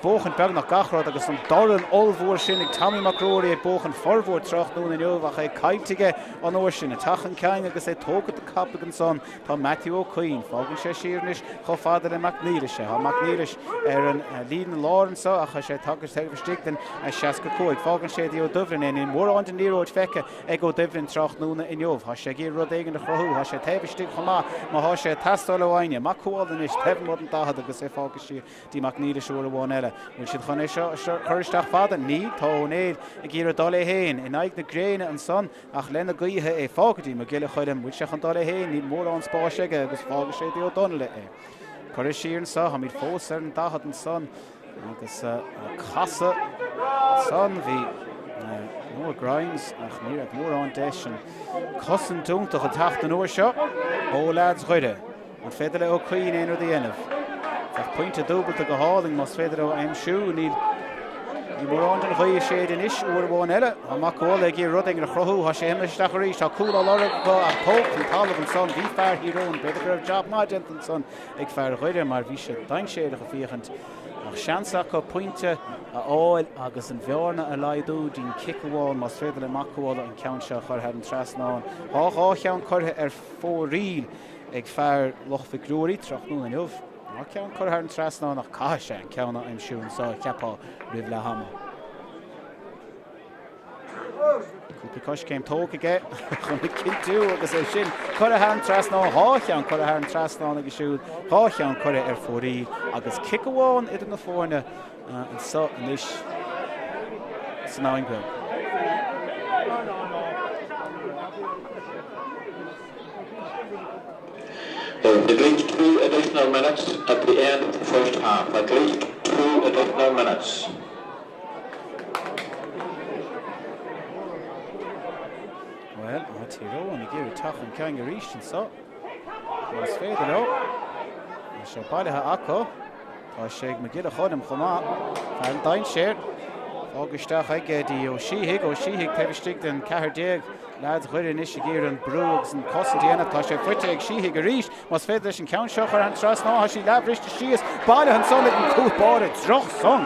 bóchan beg nach gachrad agus an doran olmhór sin ag Tommy McRory ag bóchan formhór trocht nún in Eoch ag caiitige an óir sin a tachan cein agus é tógad a cap an son tá Matthew O'Queen fágann sé siarnis cho fadar in McNeilische ha McNeilis an líden Lawrence a cha sé tagas teag verstigten a 69 fágann sé Ó Dublin in mór an den níróid feice ag Ó Dublin trocht núna in Eoch ha sé gé rud éigen a chrothú ha sé tebestig chomá má ha sé tastáilehhaine má cóáin is tebn mod an dahad agus é fágann sí dí McNeilis úr bháin eile Bhfuil siad chun é seo chuiristeach fada ní tá ónéad ag gur dul héin in aig na gréine an son ach lena gaithe é fágadtí mar giile chuidim bhfuil se an dul héin ní mór an spáiseige agus fága sé Ó Donla é. Chuir sír sa ha míad fós ar an dahad an son agus casa son bhí mór Grimes ach ní ag mór an deis an cosan dúntaach a tacht an uair seo Uladh chuide an féidir le O'Queen éonar dhéanamh. Ach pointe dúbalta go háling mas féidir ó aimsú ní mór an den chuí séad in ish uair bháin eile amach bháil ag rud ag na chrothú ha sé imisteach aríos tá cúla lorg go a tóg an talamh an son bhí fearr hírón beidir go raibh job maidint an son ag fearr chuide mar bhí sé dain séad a fiachant ach seansaach go pointe a áil agus an bhearna a laidú dín kickáil mas féidir le macháil an ceann seo chutha an trasnáin á cheann chutha ar fóríl ag fearr lochmhicrúirí trocht nún in Eoch Mar ceann chutha an trasnáin nach cá sé an ceanna aimsúin sa ceapá ribh le hama. Cúpla céim tóg aige chun na cinú agus é sin chutha an trasnáin há cheann chutha an trasnáin agus siúd há cheann chutha ar fórí agus kickáin idir na fórne an sa inis san áingbe. At least 2 additional minutes at the end of the first half. At least 2 additional minutes. Well, Tír Eoghain I gcéir tachan ceann go ríist an sa. Mas féidir ó. Se bailithe acu. Tá sé me gile chudim chomá. Fearr dain séir. Fágisteach aige dí ó síhiigh tebistig den 40 Lads chuir in is géir an brú agus an cosan déana tá sé fuite ag síhiigh a ríist mas féidir leis an ceann seo chuir an trasná ha sí leabhriste síos bailithe an son ag an cúpáire droch son.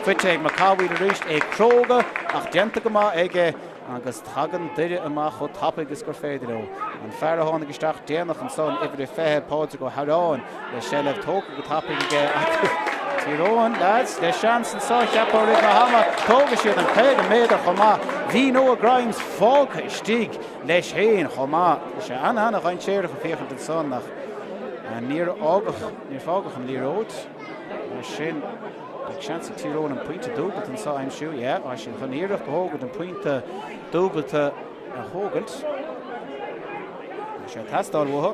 Fuite ag macáhíil a ríist ag Craobh ach déanta go má aige agus tagan duine amach chu tappa agus gur féidir ó. An fearr tháinig isteach déanach an son ibre fethe páidir go harráin le sé leh tóca go tappa aige Tír Eoghain, lads, le seans an sa ceapá ribh na hama tóga siad an chéad méadar chomá hí nó a Grimes fága istigh leis héin chomá sé anna gain séir go féchant an son nach níor fágach an líróid sin ag seans Tír Eoghain an pointe dúbalt an sa aimsú á sin chun íireach go hógad an pointe dúbalta a hógad sé tastáil bhtha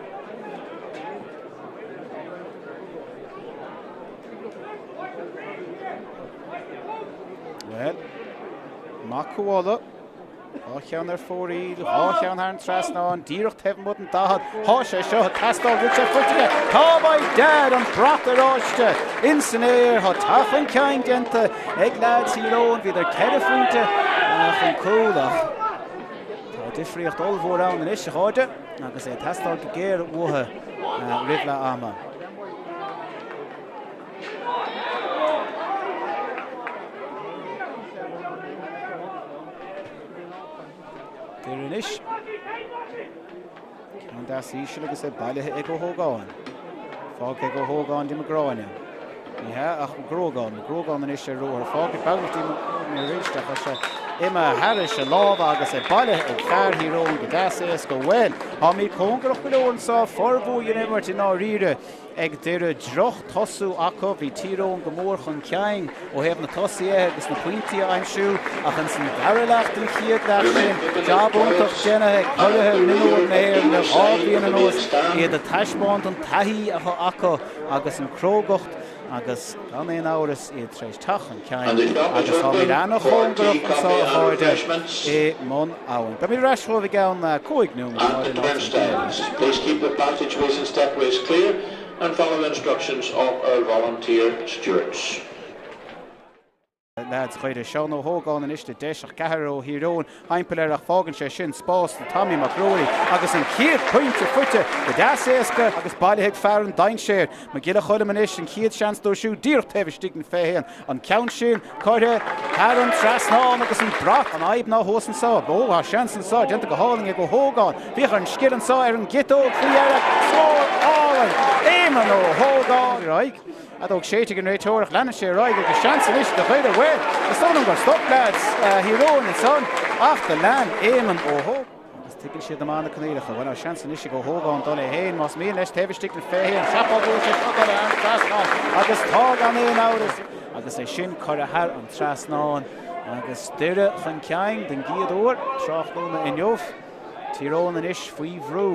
Well, machála há cheann ar fóríl, há cheann ar an trasnáin, díreach tebn mod an dahad, há sé seo tastáil bhúil sé fuitige, tá baid dead an brachtaráiste, in san éir, há tachan ceann denta, ag lead Tír Eoghain, bhí ar ceire fuinte chun cúlach. Tá difriocht olmhór ann in is a cháide, agus é tastáil go géir bhtha ribh le ama. Tír in is. Ceann das ísisiil agus é bailithe ag Ó Thógáin. Fág ag Ó Thógáin dí Magráine. Níthe ach Grógáin in is sé roiir. Fág ag bailití na ríisteach a sé Ima Harris a láb agus é bailithe ag fearr hírón go das éas go bhfuil. Tá míad cóngarach go leor an sa forbú ionimmart in á ríre ag deire droch tosú acu bhí Tír Eoghain go mór chun ceann ó hebh na tosaí agus na pointí aimsú ach an san garalacht an chiad leis sin jobúntaach déine ag chuirithe minúir méir na ábhíon an os iad a taispáint an taithí a chu acu agus an crógacht agus gan éon áras iad treis tachan ceann And the shop is agus tá open míad anna for tea, chóngarach an coffee and sáide refreshments. món Abhainn. Ba mí reisró bhí gan cúig nú And the turnstiles. Please keep the passageways and stepways clear and follow the instructions of our volunteer stewards. Lads chuide seán ó thógáin in iste deisach ceathró híróin haimpeir ach fágann sé sin Spórt na Tommy McRory agus an chéad pointe fuite go deaséasca agus bailithe fear an dain séir me gile chuile man is an chéad seans dó siú dír taobhistí an féhéan an ceann sin chuide thar an trasnáin agus an brach an aib ná hósan sá ó a seans an sá deanta go háling go thógáin bhí an scill an sá ar an gitóg faoiarach slór áhain éman ó thógáin raig Adóg séite an réiteoirach lena sé roiig agus seans is de chuide bhfuil Is son go stop lads híróin and son ach the land éman ó thó agus tuigil siad am anna cnéirecha bhain seans is go thógáin dul é héin más míon leis taobhistí an féhéan seapáú sé an trasnáin agus tá gan éon áras agus é sin chuir a thar an trasnáin agus duire chun ceann den giadúir Tráchtaire in Jobh Tír Eoghain is faoi bhrú.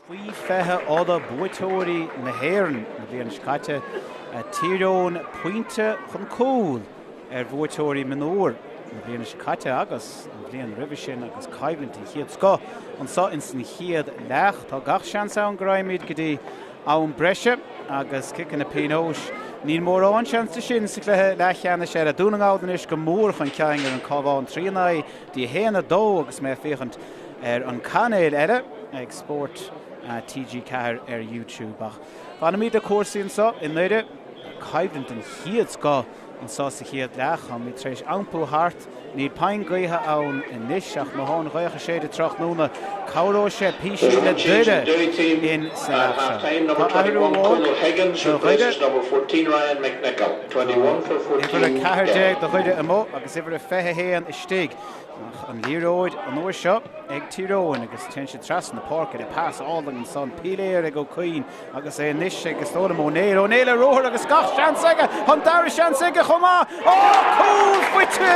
Fui fethe oda buitóirí na héireann na bhíonn scate Tír Eoghain pointe chun cúil buitóirí minúr na bhíonn scate agus na bhíonn ribh sin agus caiimhlinn in chiad sco an sa in san chiad leach tá gach seans an gráimid go dtí ann breise agus cicin na pinós ní mór an seansta sin sa chluthe Leathcheannais ar a dúnaádan is go mór chun ceann ar an cabháin tríonaí dí héana dó agus mé féchant ar an canéil eile ag Spórt TG4 ar YouTube ach. Fan míad a cuasaíonn sa in nuide caiimhlinn an chiad sco an sa sa chiad leach an mí tréis ampú hart ní pain gaithe ann in níos ach má tháinig gaithe séad trach núna cabhró sé písí le duire in Ceallaigh. Number 21, Colonel Higgins replaces number 14, Ryan McNichol. 21 for 14. Ifir a ceithir de chuide amó agus ifir a fethe héan istigh. An líróid an uair seo ag Tír Eoghain agus ten sé tras na park a pass álang an son Peile go cuin agus é níos agus tóla O'Neill a rothir agus gach seans aige chun dair seans aige chumá cúil fuite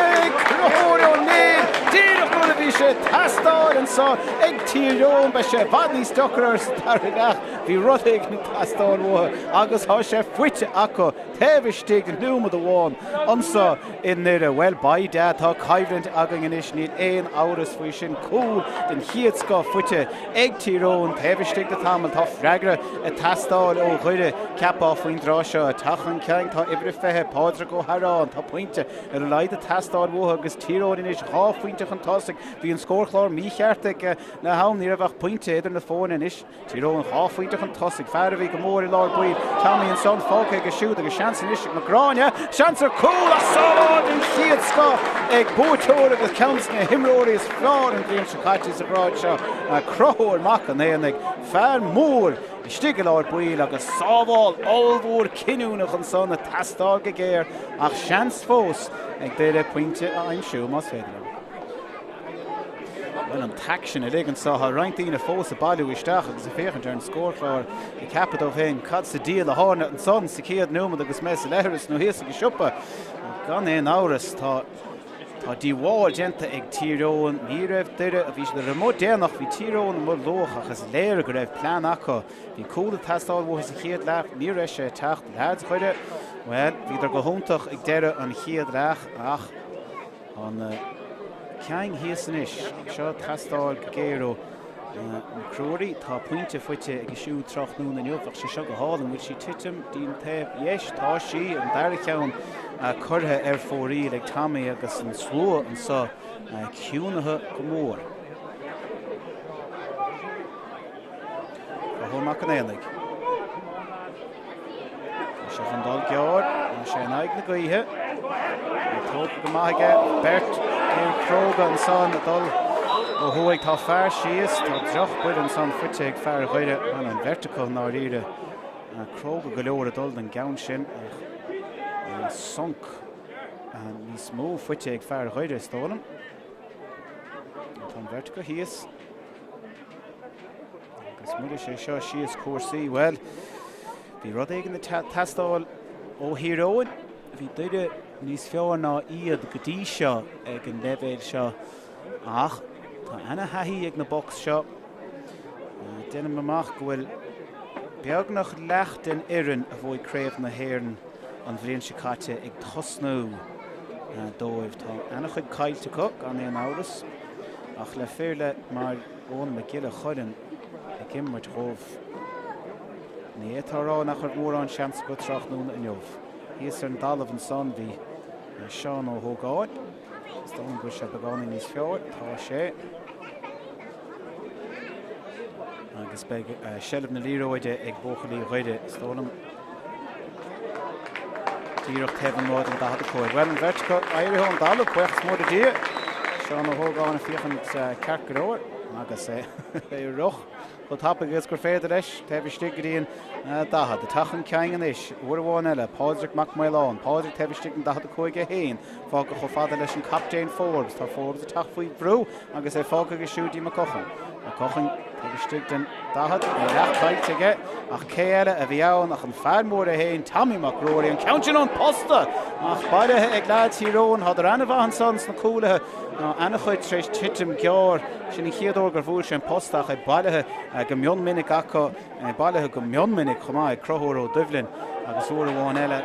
rothir O'Neill díreach nuair a bhí sé tastáil an son ag Tír Eoghain be sé bhad níos dochar sa dair leach bhí rudaigh na tastáil mutha agus há sé fuite acu taobhiste an núm a bháin ansa in nuire well baide tá caiimhlinn agan in is níl éon áras faoi sin cúil den chiad sco fuite ag Tír Eoghain taobhiste de tamil tá freagra a tastáil ó chuide ceapá faoin drá seo a tachan ceang tá ibre fethe pádra go harán tá pointe ar a leid a tastáil mutha agus Tír Eoghain is há pointe chun tosaigh bhí an scórchlár mícheartach na hain ní a bheith pointe idir na fóin in is Tír Eoghain há pointe chun tosaigh fear a bhí go mór i lár buid Tommy an son fáca go siúd agus seans in isise na gráine seans ar cúil a sáid in chiad sco ag buitóir agus ceans na himróirí is fearr an bhíonn se caite sa bráid seo a crothóir mac an éananig fearr mór i stigh lár buil agus sábháil olmhór cinúnach an son a tastáil go géir ach seans fós ag déile pointe a aimsú más féidir. Well an taction a ligan sa ha reintín a fós a bailú isteach agus a féchan ar an scórchlár i capad ó féin cad sa díal a hána an son sa céad númad agus mes a leithris nó héasa go siúpa gan éon áras tá díháil genta ag Tír Eoghain ní raibh duire a bhí sé remó déanach bhí Tír Eoghain mo loch agus léir go raibh plán acu bhí cúla tastáil mutha sa chiad leach ní raibh sé teacht lead chuide well bhí ar go húntaach ag deire an chiad leach ach an ceang híosan is seo tastáil go géiró na cróirí tá pointe fuite ag siú trach nún na neomhach sé seo go hálan bhfuil si titim dín taobh yes tá sí an dair ceann curtha ar fórí ag Tommy agus an slua an sa ciúnathe go mór. Go thomach an éananig. sé an dal gear an sé an aig na gaithe. Tóca go maithe Bert Craobh an san a dal ó thuaigh tá fearr síos tá droch buid an san fuite ag fearr chuide an vertical ná riire. Craobh go leor a dul den gceann sin sunk níos mó fuite ag fearr chuide stólam. Tá vertical híos. Agus muidir sé seo síos cuasaí well. Bhí rud éigean na tastáil ó Tír Eoghain, bhí duine níos fearr ná iad go dtí seo ag an leibhéil seo ach tá ana haithí ag na box seo. Déanam amach go bhfuil beagnach lecht den irin a bhfuil Craobh na hÉireann an bhliain se caite ag tosnú dóibh tá ana chuid caiilte go gan éon áras ach le féile mar ón na gile chuireann ag imirt chomh. Ní étarrá nach chuir mór an seans go trachnún in jobh. Híos ar an dalamh an son bhí Seán ó Thógáin. Stóin go se begánaí níos fearr, tá sé. Agus beag sellh na líróide ag bóchalí chuide stólam. Díreach taobh mód an dahad chuid. Well an vertical éirithe an dalamh buochas mód a dia. Seán ó Thógáin a fiachant ceart go leor agus é roch. Go tappa gus gur féidir leis, taobh stig íon dahad. A tachan ceangan is, uair bháin eile, Pádraig Mac Maileán, Pádraig taobh stig an dahad a chuig a hain, fága go fada leis an Captain Forbes, tá Forbes a tach faoi brú, agus é fága go siúdí a cochan. A cochan Stig den dahad leachtaige ach Ceallaigh a bhíann ach an fearmór a héin Tommy McRory an countin on posta ach Peile ag Leathcheannais Tír had anna sons na coolathe anna chuid treis titim gear sin in chiador gur bhúil sin postach ag Peile go mion minic acu Peile go mion minic chumá ag Craobh ó Dublin agus uair bháin eile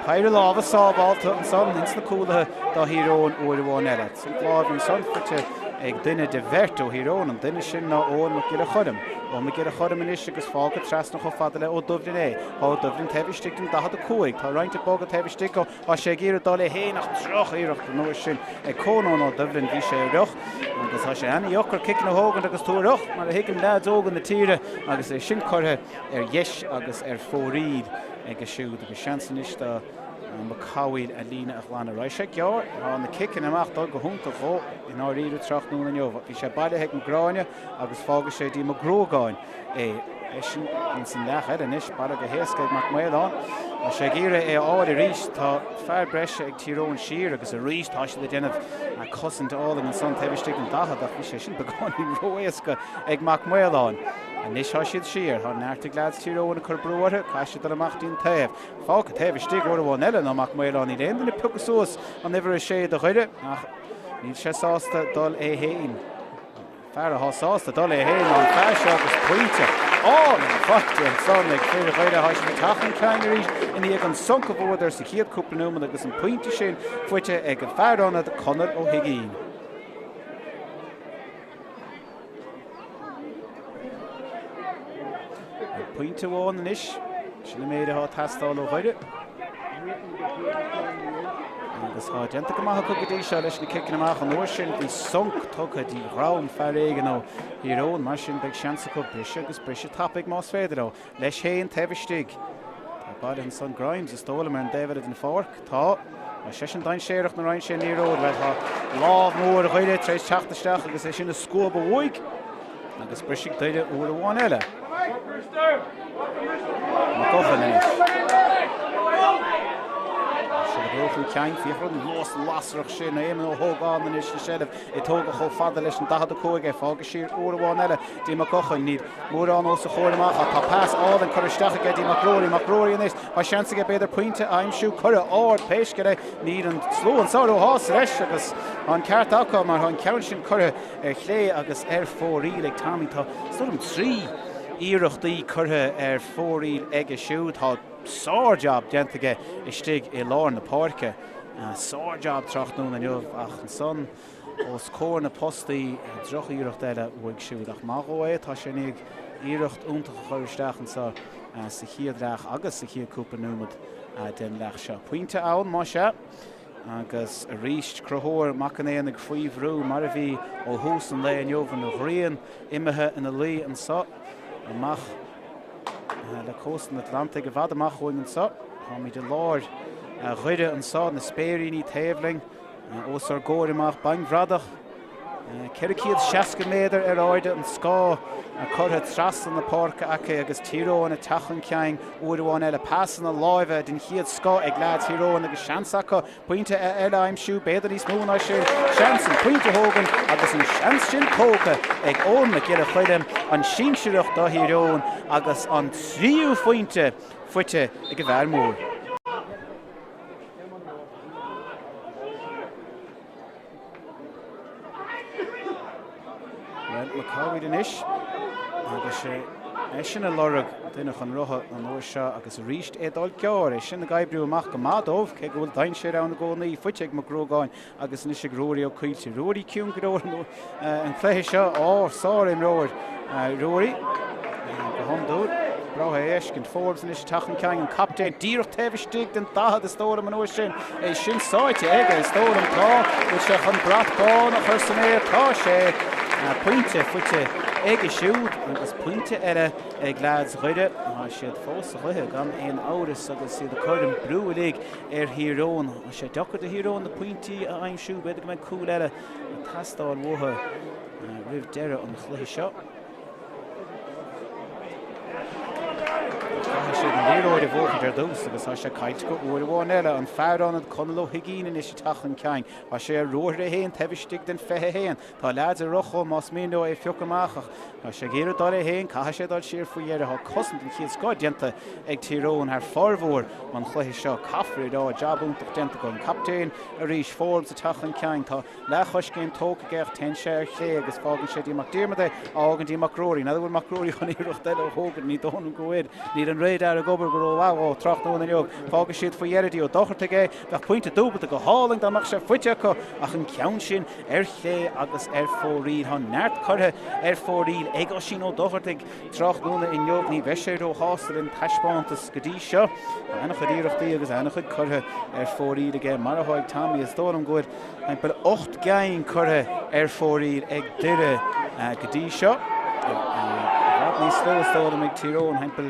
Peile lábha sábháilta an son ins na coolathe dá Tír uair bháin eile san glábh an son fuite ag duine de verto Tír an duine sin ná ón me gur a chudum ó me gur a chudum in is agus fágad trasna cho fada le ó Dublin é á Dublin tevistig den dahad a cuaig tá roiinte bogad tevistig go á sé gur dá le hé nach troch íirecht an nuair sin ag cónán ó Dublin bhí sé roch agus tá sé anna jochar kicin na hógan agus túroch mar a hiigim lead ógan na tíre agus é sin chutha dheis agus fóríd ag a siúd agus seansan istá ma cáil a lína a chlána rá sé gear na kicin amach dul go húnta cho in áíú trach nú an jobh. Bhí sé bailile ag an gráine agus fágus sé dí mo grógáin sin san lech an is bailile go héascaid mac méán a sé gíire áil a ríis tá fear breise ag Tír siar agus a ríis tá sé le déanamh a cosint ála an son tevistig an dahad ach bhí sé sin beáin roiasca ag mac méán. And this has siad siar har neartig Leathcheannais Tír a chur brúthe caiisiad ar amachtaín taobh. Fágad taobhstig uair bháin eile ná mac méán í réon na puchasús an nimhar a sé a chuide ach níl sé sásta dul é héin. Fear a sásta dul é héin an fear agus pointe. An fachte an son ag féidir chuide há sin tachan ceangarí in ag an sonca bhóidir sa chiad cúplanúman agus an pointe sin fuite ag an fearránna de Conor ó Higgín. Pointe bháin an is sinna méad a tastáil ó chuide agus há deanta go maithe go dtí seo leis na kicin amach an uair sin bhí sonc tugtha dí rán fear éigean ó Tír mar sin beag seansa go brise agus brise tapig más féidir ó leis héon tevistig Tá bailile an son Grimes is tóla mar an David in fork tá a sé sin dain séireach na rain sin Tír le tá lábh mór a chuide treis teachtasteach agus é sin na scóba bhuaig agus brisig daide uair bháin eile. Broken cein fiúin lásrach sin éman ó thógáin na is séidir I tóga cho fada leis an dahad a cóig fágus sír uair bháin eile dí mar cochan níd mórrán ó sa chóirach a tá pás áil an chuiristeach go dí McRory in is a seansa go beidir puinte aimimsú chur áir péisce níd an sló an saoú hás leis agus an ceart acu mar an ceann sin chur chlé agus fórí le tamítá stom trí íirechtaí chutha fórí ag a siúd tá sár job deantaige istig I lár na páirce sár job trachtnú na jobh ach an son os cór na postaí droch íirecht eile bhuaig siúd ach má go é tá sin ag íirecht úntacha chuiristeach sa chiadraach agus sa chiaadcúpa númad den leach seo. Puinte ann má se agus a ríist crothóir macanéan ag faoimhrú mar a bhí ó hús an le an jobh an bhríon imethe ina lí an sa amach le cóstan Atlantic a bhd amach chuing an sa há mí de láir chuide an sa na spéiríní taobhling os ar góir amach bainghradach Ceiricíad 60 méadar áide an scá chutha tras an na páirce aici agus Tír na tachan ceang uair bháin eile passan na láimhe den chiad scá ag Leathcheannais Tír agus seansacha puinte eile aimimsú beidir í smúna sin seansan puinte hógan agus an seans sin tócha ag ón na gur a chuidem an síimseoireacht dá Tír agus an tríú fointe fuite ag go bhfear mór. Macáid in is agus sé sin a lorug duine an rutha an uair seo agus ríist dul ceir sin na gaibrú amach go mádómh ché go bhfuil dain sé an na gcónaí fuite ag McRogáin agus ní sé róí ó Cluiche Ruaí ciún go an chléthe seo sár im róir Ruaí go honúr brotha éiscin Forbes is tachan ceang an captéin díreach taobhstig den dahad is tóra an uair sin sáite aige is tóra an tá go sé chun bratán a chur san tá sé puinte fuite ag a siúd agus puinte eile ag Leathcheannais chuide má siad fós a chuthe gan éon áras agus siad a chuir an brúig Tír sé dochar a Tír na puintí a aimimsú beidir go mé cúil eile a tastáil mhótha rih deire an chluiche seo. sé an léróide bhógan ar dús agus sé caiit go uair bháin eile an fearrán an conló higíine is tachan cein a sé roir a héin tehistig den fethe héin tá lead a rocho más míó é fiocamachach a sé géad dá héin cai sé dá siar faoiar a cosint an chiad scódianta ag Tír Eoghain ar formhór man chluiche seo caffrú dá jabúntaach denta go an captéin a rís Forbes a tachan cein tá le chuis cén tóca gach 10 séir ché agus fágan sé dí McDermott ágan dí Macróí na bhfuil Macróí chuníirecht eile hógan ní dónn goid ní an réad ar a gobar go bhá Tráchtaire na leog fágan siad faoiaradí ó dochart aige bheith pointe dúbata go háling dáach sé fuite go ach an ceann sin ar chlé agus ar fóríl há neart chutha ar fóríl ag ó sin ó dochart ag Tráchtaire in leog ní bheith sé ó hástal in taispántas go dtí seo ana chudíireachtaí agus ana chud chutha ar fóríl aige mar a háid tamí is dóm goid an bud 8 gain chutha ar fóríl ag duire go dtí seo ní slóstáil ag Tír Eoghain hempel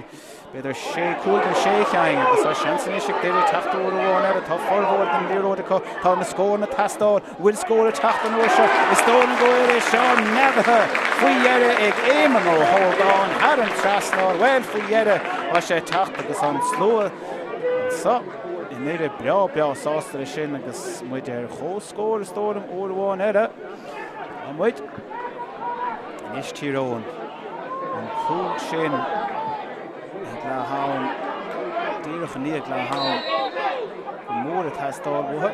beidir sé cúig an Ceallaigh agus á seansan is déir tachtúir bháin ar tá formhór den léróide tá na scóir na tastáil bhfuil scóir tachtan ó seo is tóna goir é seo negatha faoihearre ag éman ó thógáin ar an trasnáil bhfuil faoihearre á sé tacht agus an slóa sa in éidir beá sástar sin agus muid ar chóscóir is tórim ó bháin aire an muid is Tír Eoghain an cúg sin ag le hán díreach ní ag le hán go mór a tastáil buthe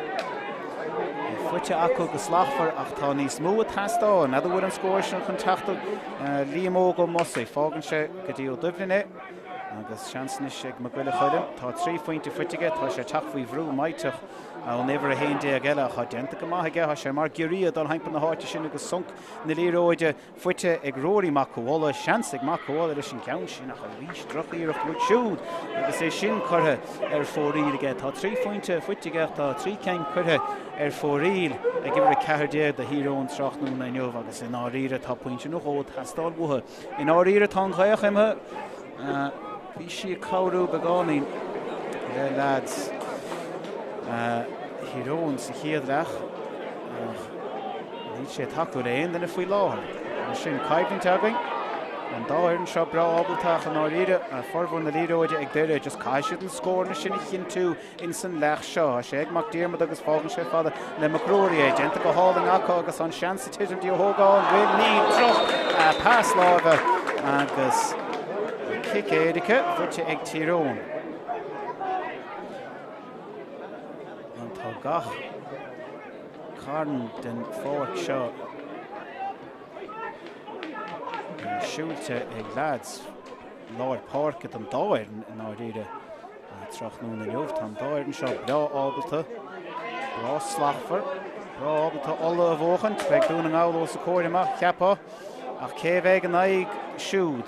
fuite acu go slachfar ach tá níos mó a tastáil na bhfuil an scóir sin chun teachta líamó go mosaí fágann sé go dtí ó Dublin agus seansnis ag McGuile chuidim tá 3 fointe fuitige tá sé teach faoi bhrú maiteach an éhar a héon dé eile chu denta go maithaige sé mar guríad an haimpan na háite sin agus sunk na léróide fuite ag róí machála seans ag machála leis sin ceann sin nach rís drochaíireach lu siúd agus é sin chutha ar fóríl aige tá 3 fointe fuitige tá 3 cein chutha ar fóríl ag gibhar a cehardéad a Tír Eoghain Tráchtaire na neomh agus in áíre tá pointe nó ó tastáil buthe in áíre tá chaoch imime bhí si cabhrú beánaí le lads Tír Eoghain sa chéadreach ní sé taú réon dena faoi láthir sin caiimhn teagain an dáir an seo bra ábalteach an áíre a formhór na léróide ag deire just caiisiad an scóir na sinna chin tú in san leach seo a sé ag McDermott agus fágann sé fada le Macróí é dénta go háling acu agus an seansa tiidirtí ó thógáin bhfuil ní troch pás lága agus kick éirice fuite ag Tír Eoghain an tá gach carn den fórt seo siúlte ag lads Lord Parkett an Doire in áíre Tráchtaire na leomh tá Doire an seo bra ábalta bra slachfar bra ábalta ola a bhóchan beag dún an áil ó sa cóir amach ceapá ach céimh an aig siúd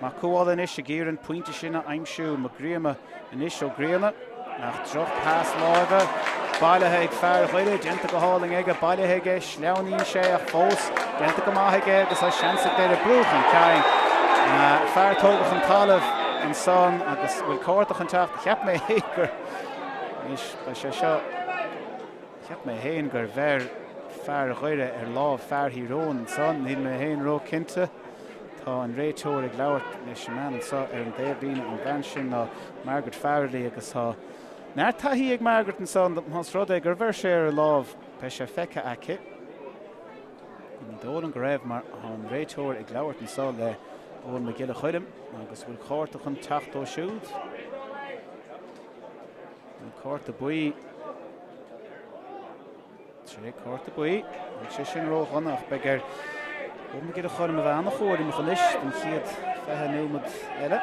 má cúáil in is a géir an pointe sinna aimsú má gríama in is ó gríama ach troch pás lága Bailethe ag fear chuide dénta go háling aige bailethe aige sleaníonn sé a fós dénta go maithaige agus á seansa déir a brúchan ceann fear tógach an talamh an son agus bhfuil cóirteach an teach cheap mé hégur is ba sé seo cheap mé héin gur bheir fear chuide ar láh fear Tír Eoghain an son níl mé héin ró cinnte tá an réitóir ag labhart leis sin man ar an déirbhíine an bhain sin ná Margaret Farrelly agus tá Nair taithí ag Margaret an son mas rud é gur bhir sé ar lámh pe sé feice aice ní dóil an go raibh mar an réitóir ag labhart an son le bhfuil me gile chuidim agus bhfuil cártaach an teacht ó siúd an cárta buí sé cárta buí sé sin róchan ach beag ar bhfuil me gile chuidim a bheith annach chóirí mo chunis den chiad fethe nuamad eile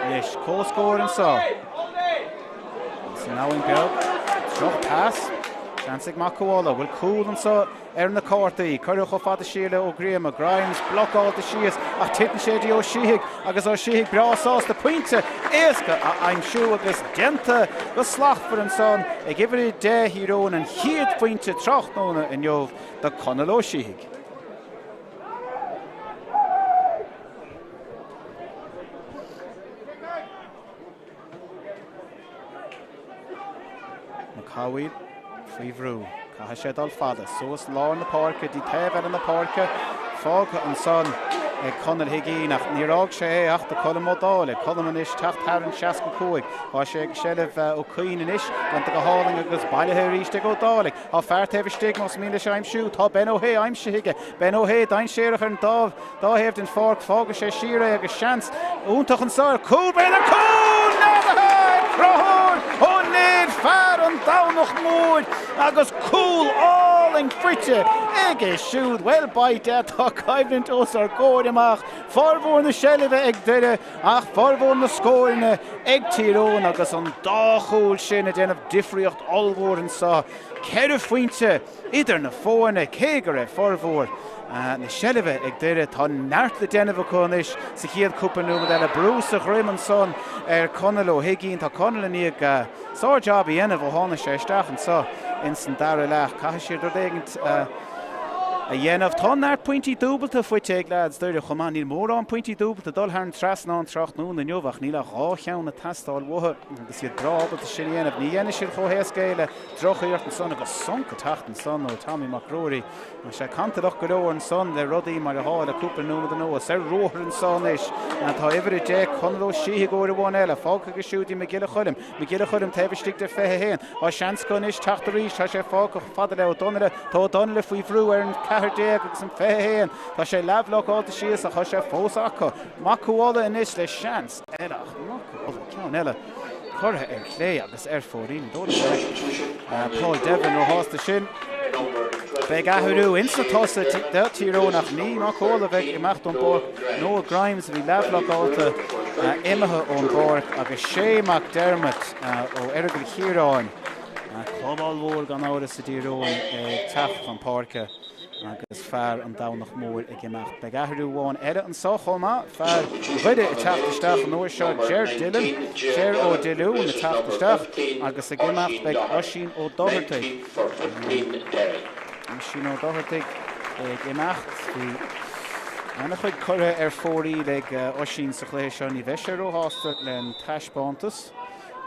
Leis cóscóir an sá san Owenbeg troch pás seans ag machála bhfuil cúil an sá ar na cártaí chuireach ó fada síle ó gréama Grimes blocáilta síos ach titan sé ó síigh agus ó síigh brásás de puinte éasca a aimsú agus dénta go slachfar an son ag gibhrí 10 Tír Eoghain an chiad puinte Tráchtaire in neomh do conal ó síigh Cahuid, faoi bhrú, Ca sé dal fada. Soas lá na parca, dí tebel in na parca. Fága an son Conal Higgy nach Nírag sé ach de colm O'Dála. Colm is Tráchtaire an 65. Tá sé Ceallaigh ó Cuoine is an go háling agus Peile ríiste O'Dála. Tá feart hefh stig mas míle seim siú. Tá Ben O'Hay aimse hiige. Ben O'Hay dain séireach an dáh. Dá heft in fág fága sé síre agus seans. Úntach an sár. Cool ben a cool! Never Craobh! Oh need fear an down noch móid agus cool all in fritte. Ige siúd well bite tá caimhlint os ar góir amach. Formhór na Ceallaigh ag duire ach formhór na scóirne ag Tír Eoghain agus an dáchúil sin a déanamh difriocht allmhór an sa. Ceir faointe idir na fóine cégur formhór. Na Ceallaigh ag duire tá neart le déanamh conis sa chiad cúpa nua eile brús a ghrim an son Conal ó Higín tá Conal in níag sár job í dhéanamh ó tháina sé isteach an sa in san Dara leach. Caitheadh siad ru dhéigint a dhéanamh tá neart pointí dúbalta faoite ag leads dúire chumá níl mór an pointí dúbalta dul thar an trasná an Tráchtaire na neomhach níl a rá cheann na tastáil mhutha agus iad drábalta sin dhéanamh ní dhéanamh siad chomh héascéile drochaíocht an son agus sonca tacht an son ó Tommy McRory an sé cantaach go leor an son le rudaí mar a háil a cúpla nua an nóa sé róthar an son is an tá ihre dé Conal ó Síhe góir bháin eile fága go siúdí me gile chulim tebhstig de fethe héin á seans con is teachta ríis tá sé fága fada le ó Donile tá Donile faoi bhrú ar an Cahardéag agus an fethe héin tá sé leabhlach áta síos a chu sé fós acu macúála in is le seans éireach macúála ceann eile chutha ar chlé agus ar fórín Paul Devlin ó hásta sin Bheag athú insa tosa Tír Eoghain nach ní macúála bheith imeacht an bór nó Grimes bhí leabhlach áta imethe ón bór agus sé McDermott ó Irial Chiaráin Clobáil mhór gan áras sa Tír Eoghain ag teach an párca agus fear an dánach mór ag imeacht. Bheag athú bháin eile an sáchomá fear bhuide i teachtasteach an uair seo Ger ó Dillú na teachtasteach agus ag imeacht beag Oisín ó Dohartaigh. Oisín ó Dohartaigh ag imeacht ana chuid curtha ar fórí le Oisín sa chléir seo ní bheise ó hásta le an taispántas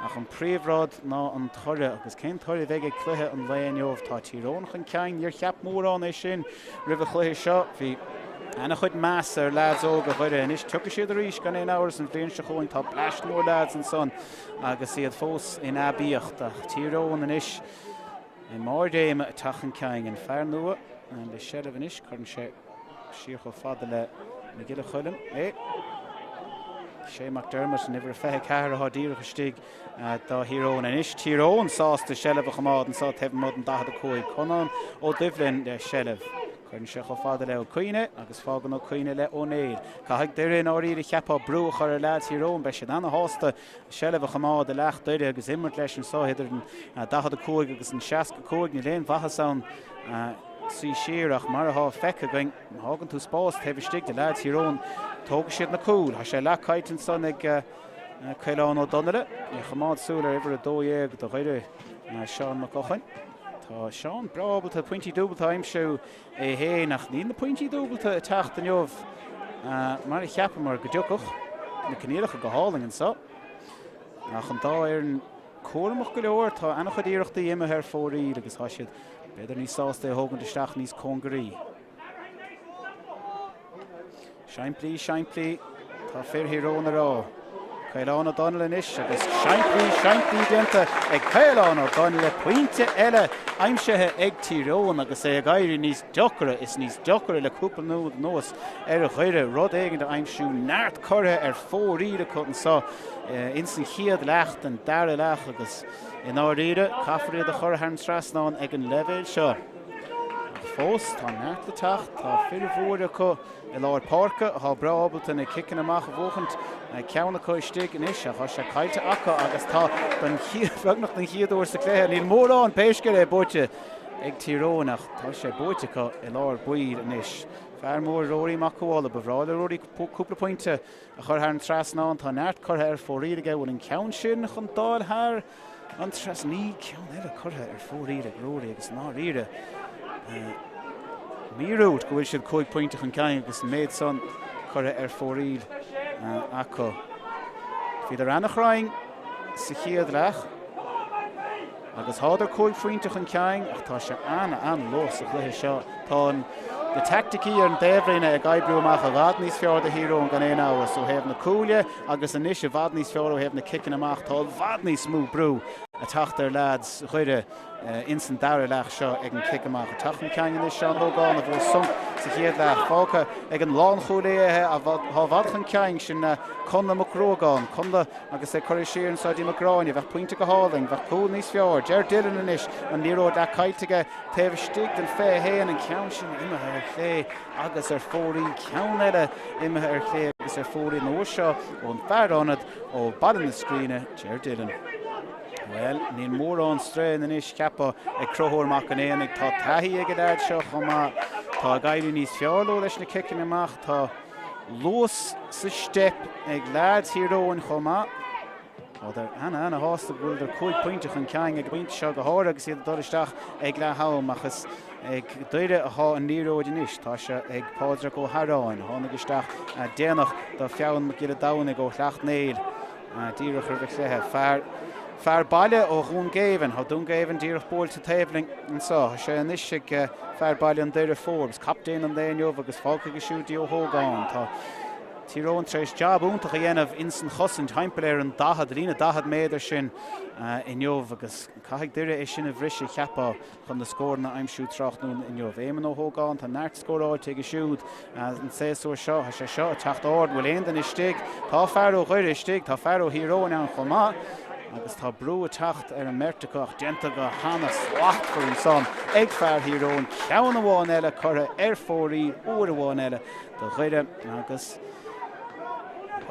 ach an príomhrád ná an torre agus cén torre bheith ag cluthe an léonneomh tá Tír Eoghain chun ceann níor cheap mór an é sin ribh chluithe seo bhí ana chuid meas ar lads óga chuide inis tucha siad a ríis gan éon áras an bhliain se chuin tá pleist mór lads an son agus iad fós in abíocht ach Tír Eoghain inis i mór déime a tachan ceann an fear nua an le Ceallaigh inis chuann sé siar go fada le na gile chuilim sé McDermott an ibre fethe ceithre á díreach stig dá Tír Eoghain inis Tír Eoghain sásta Ceallaigh a chamád an sá tebh mod an 15 Conán ó Dublin le Ceallaigh chuann sé go fada le ó Cuoine agus fágan ó Cuoine le ónéad Caithfidh deireadh an áirí cheapá brú chu ar lead Tír Eoghain be sé anna hásta Ceallaigh a chamád a leach deireadh agus immert leis an sáidir an 15 agus an 65 ní léon bhathasán sí siarach mar a feice going hágan tú spás tebh stig de lead Tír Eoghain tóga siad na cúil Tá sé lecaight an son ag Ceallaigh ó Donile i chamád súla ibre a dóéag do chuide Seán McCochan Tá Seán brabalta pointí dúbalta aimseú é hé nach ní na pointí dúbalta a techt an neomh mar a cheappa mar go dúcach na cnéalacha go háling an sa nach an dá ar an cuaramach go leor tá anna chudíireachta dhéime ar fórí agus tá siad beidir níos sásta a thógann isteach níos congarí Seimpli tá fir híróna rá Ceallaigh ó Donile inis agus seimpli déanta ag Ceallaigh ó Donile pointe eile aimsethe ag Tír Eoghain agus é a gaiirí níos deocra is níos deocra le cúpla nua nuas ar a chuire rud éigeanta aimsú neart curtha ar fóríre chutan sa in san chiad lecht an Dara leach agus in áiríre caithfidh a chur an trasnáin ag an levéil seo fós tá neart le techt tá fir acu i láir párca tá brabalta na kicin amach a bhóchant ceanna chuid stig in is a chu sé caiite acu agus tá bheagnach den chiadúir sa cléthe níl mór an péisce é bute ag Tír Eoghain ach tá sé bute chu i láir buir in is fear mór róí macúála bhráile róí cúpla pointe a chur an trasnáin tá neart chutha ar fóríige bhfuil an ceann sin chun dáil thar an tras ní ceann eile chutha ar fóríige róí agus ná ríre Míúd go bhfuil siad 5 pointe chun ceann agus méid son chutha ar fóríd acu. Bhí ar annachráin sa chiad leach agus háidir cúig faointach an ceang ach tá sé an los a chluiche seo. Tá the tacticí ar an Daibhríne ag gaibbrú amach a bhad níos fearr de híró an gan éon áras so hebh na cúile agus anis a bhad níos fearr ó hebh na kickin amach tá bhad níos smú brú a Tráchtaire lads chuide instant Doire leach seo ag an kick amach a tachan ceangan is seán ógáin a bhfuil sunk sa chéad leach fáca ag an lán chúléithe a há bhadchan ceang sin chunda macrógáin chunda agus é chuir siar an Saidí Macráine bheith puinte go háling bheith cúil níos fearr Ger Dillon inis an níró de caiitige taobh stig den fé héan an ceann sin imethe ar chlé agus ar fórí ceann eile imethe ar chlé agus ar fórí nó seo ón fearránad ó badan na scríne Ger Dillon. Well, níl mór an strain inis ceappa ag crothúrmach an éananig tá taithí ag ad seo chumá tá gaiirí níos fearló leis na kickin amach tá lós sa step ag lads híróin chumá Oder ana hásta bhfuil der cúig pointach an ceang ag bhaint seo go háir agus iad doristeach ag le ham achas ag doire a há an níróid inis tá se ag pádra go Haráin tháinig isteach déanach do feann mo gile dánig ó Tráchtaire díreach ar bheith léthe fear baile ó Rún Géivan há dún Géivan díreach bóil sa taobhling an sá sé inis ag fear baile an deire fórbs captain an déanamh agus fáca go siúdí ó thógáin tá Tír Eoghain treis job úntach a dhéanamh insan chosan timpeall ar an lína 10 méadar sin inniuh agus caiigh duire é sin a bhrisise cheappa chun na scór na aimsú Tráchtaire inniuh éman ó thógáin tá neart scóráid ag siúd an séasúr seo sé seo a teachtáir bhfuil aon den istigh tá fearr ó chuir istigh tá fearr ó Tír Eoghain an chomá agus tá brú a teacht ar an merrteach déanta go hána slacht for an son ag fearr Tír Eoghain ceann amháin eile chutha ar fórí uair amháin eile do chuide agus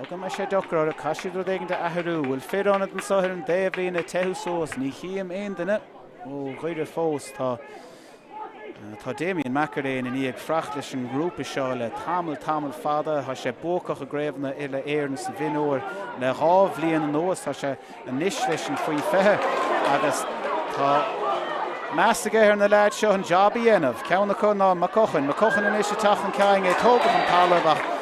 Aga me sé docrar a caiisiú déigeanta athirú bhfuil féanad an sothir an Daibhrín a teú sós ní chiam aon duine ó chuidir fós tá Damien Macaréin in ag freacht leis an grúpa seo le tamil fada tá sé bócach a gréibhna ile éireann sa bhinúir le rábhlíon an nóas tá sé a níos leis an faoi fethe agus tá meastage ar na leid seo an jobí dhéanamh ceanna chun ná macochan inis a tachan ceang é tógad an talamh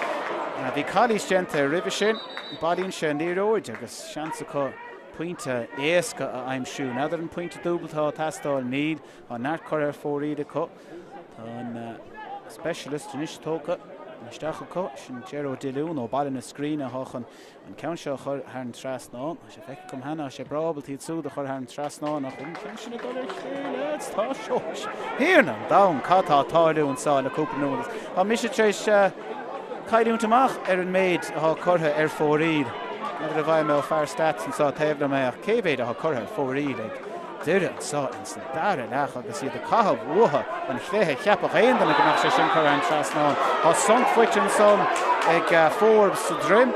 Bhí chalís gente ribh sin bailíonn sé níróid agus seansa chu puinte éasca a aimsú nadidir an puinte dúbaltá testáil níd an neart chuir ar fóríide chu Tá an specialist in istócha isteach chu sin Gero Dilún ó bailin na scríne háchan an ceann seo chur ar an trasnáin sé feice cum hena sé brabaltíí súda chur ar an trasnáin nach chun ceann sinna go chéile tá seos híarna dam catá táú an sáil leúpa nuas Tá mis sé trééis Caiidiúnta amach ar an méid a chutha ar fóríd. Nadidir a bhaid me ó fearr stats an sá taobhla mé ach céibhéad a chutha ar fóríd ag duire an sá in san Doire leach agus iad a cathab utha an chléthe cheapach aon dana go nach sé sin chur an trasnáin. Tá son fuit an son ag fórbs sa drim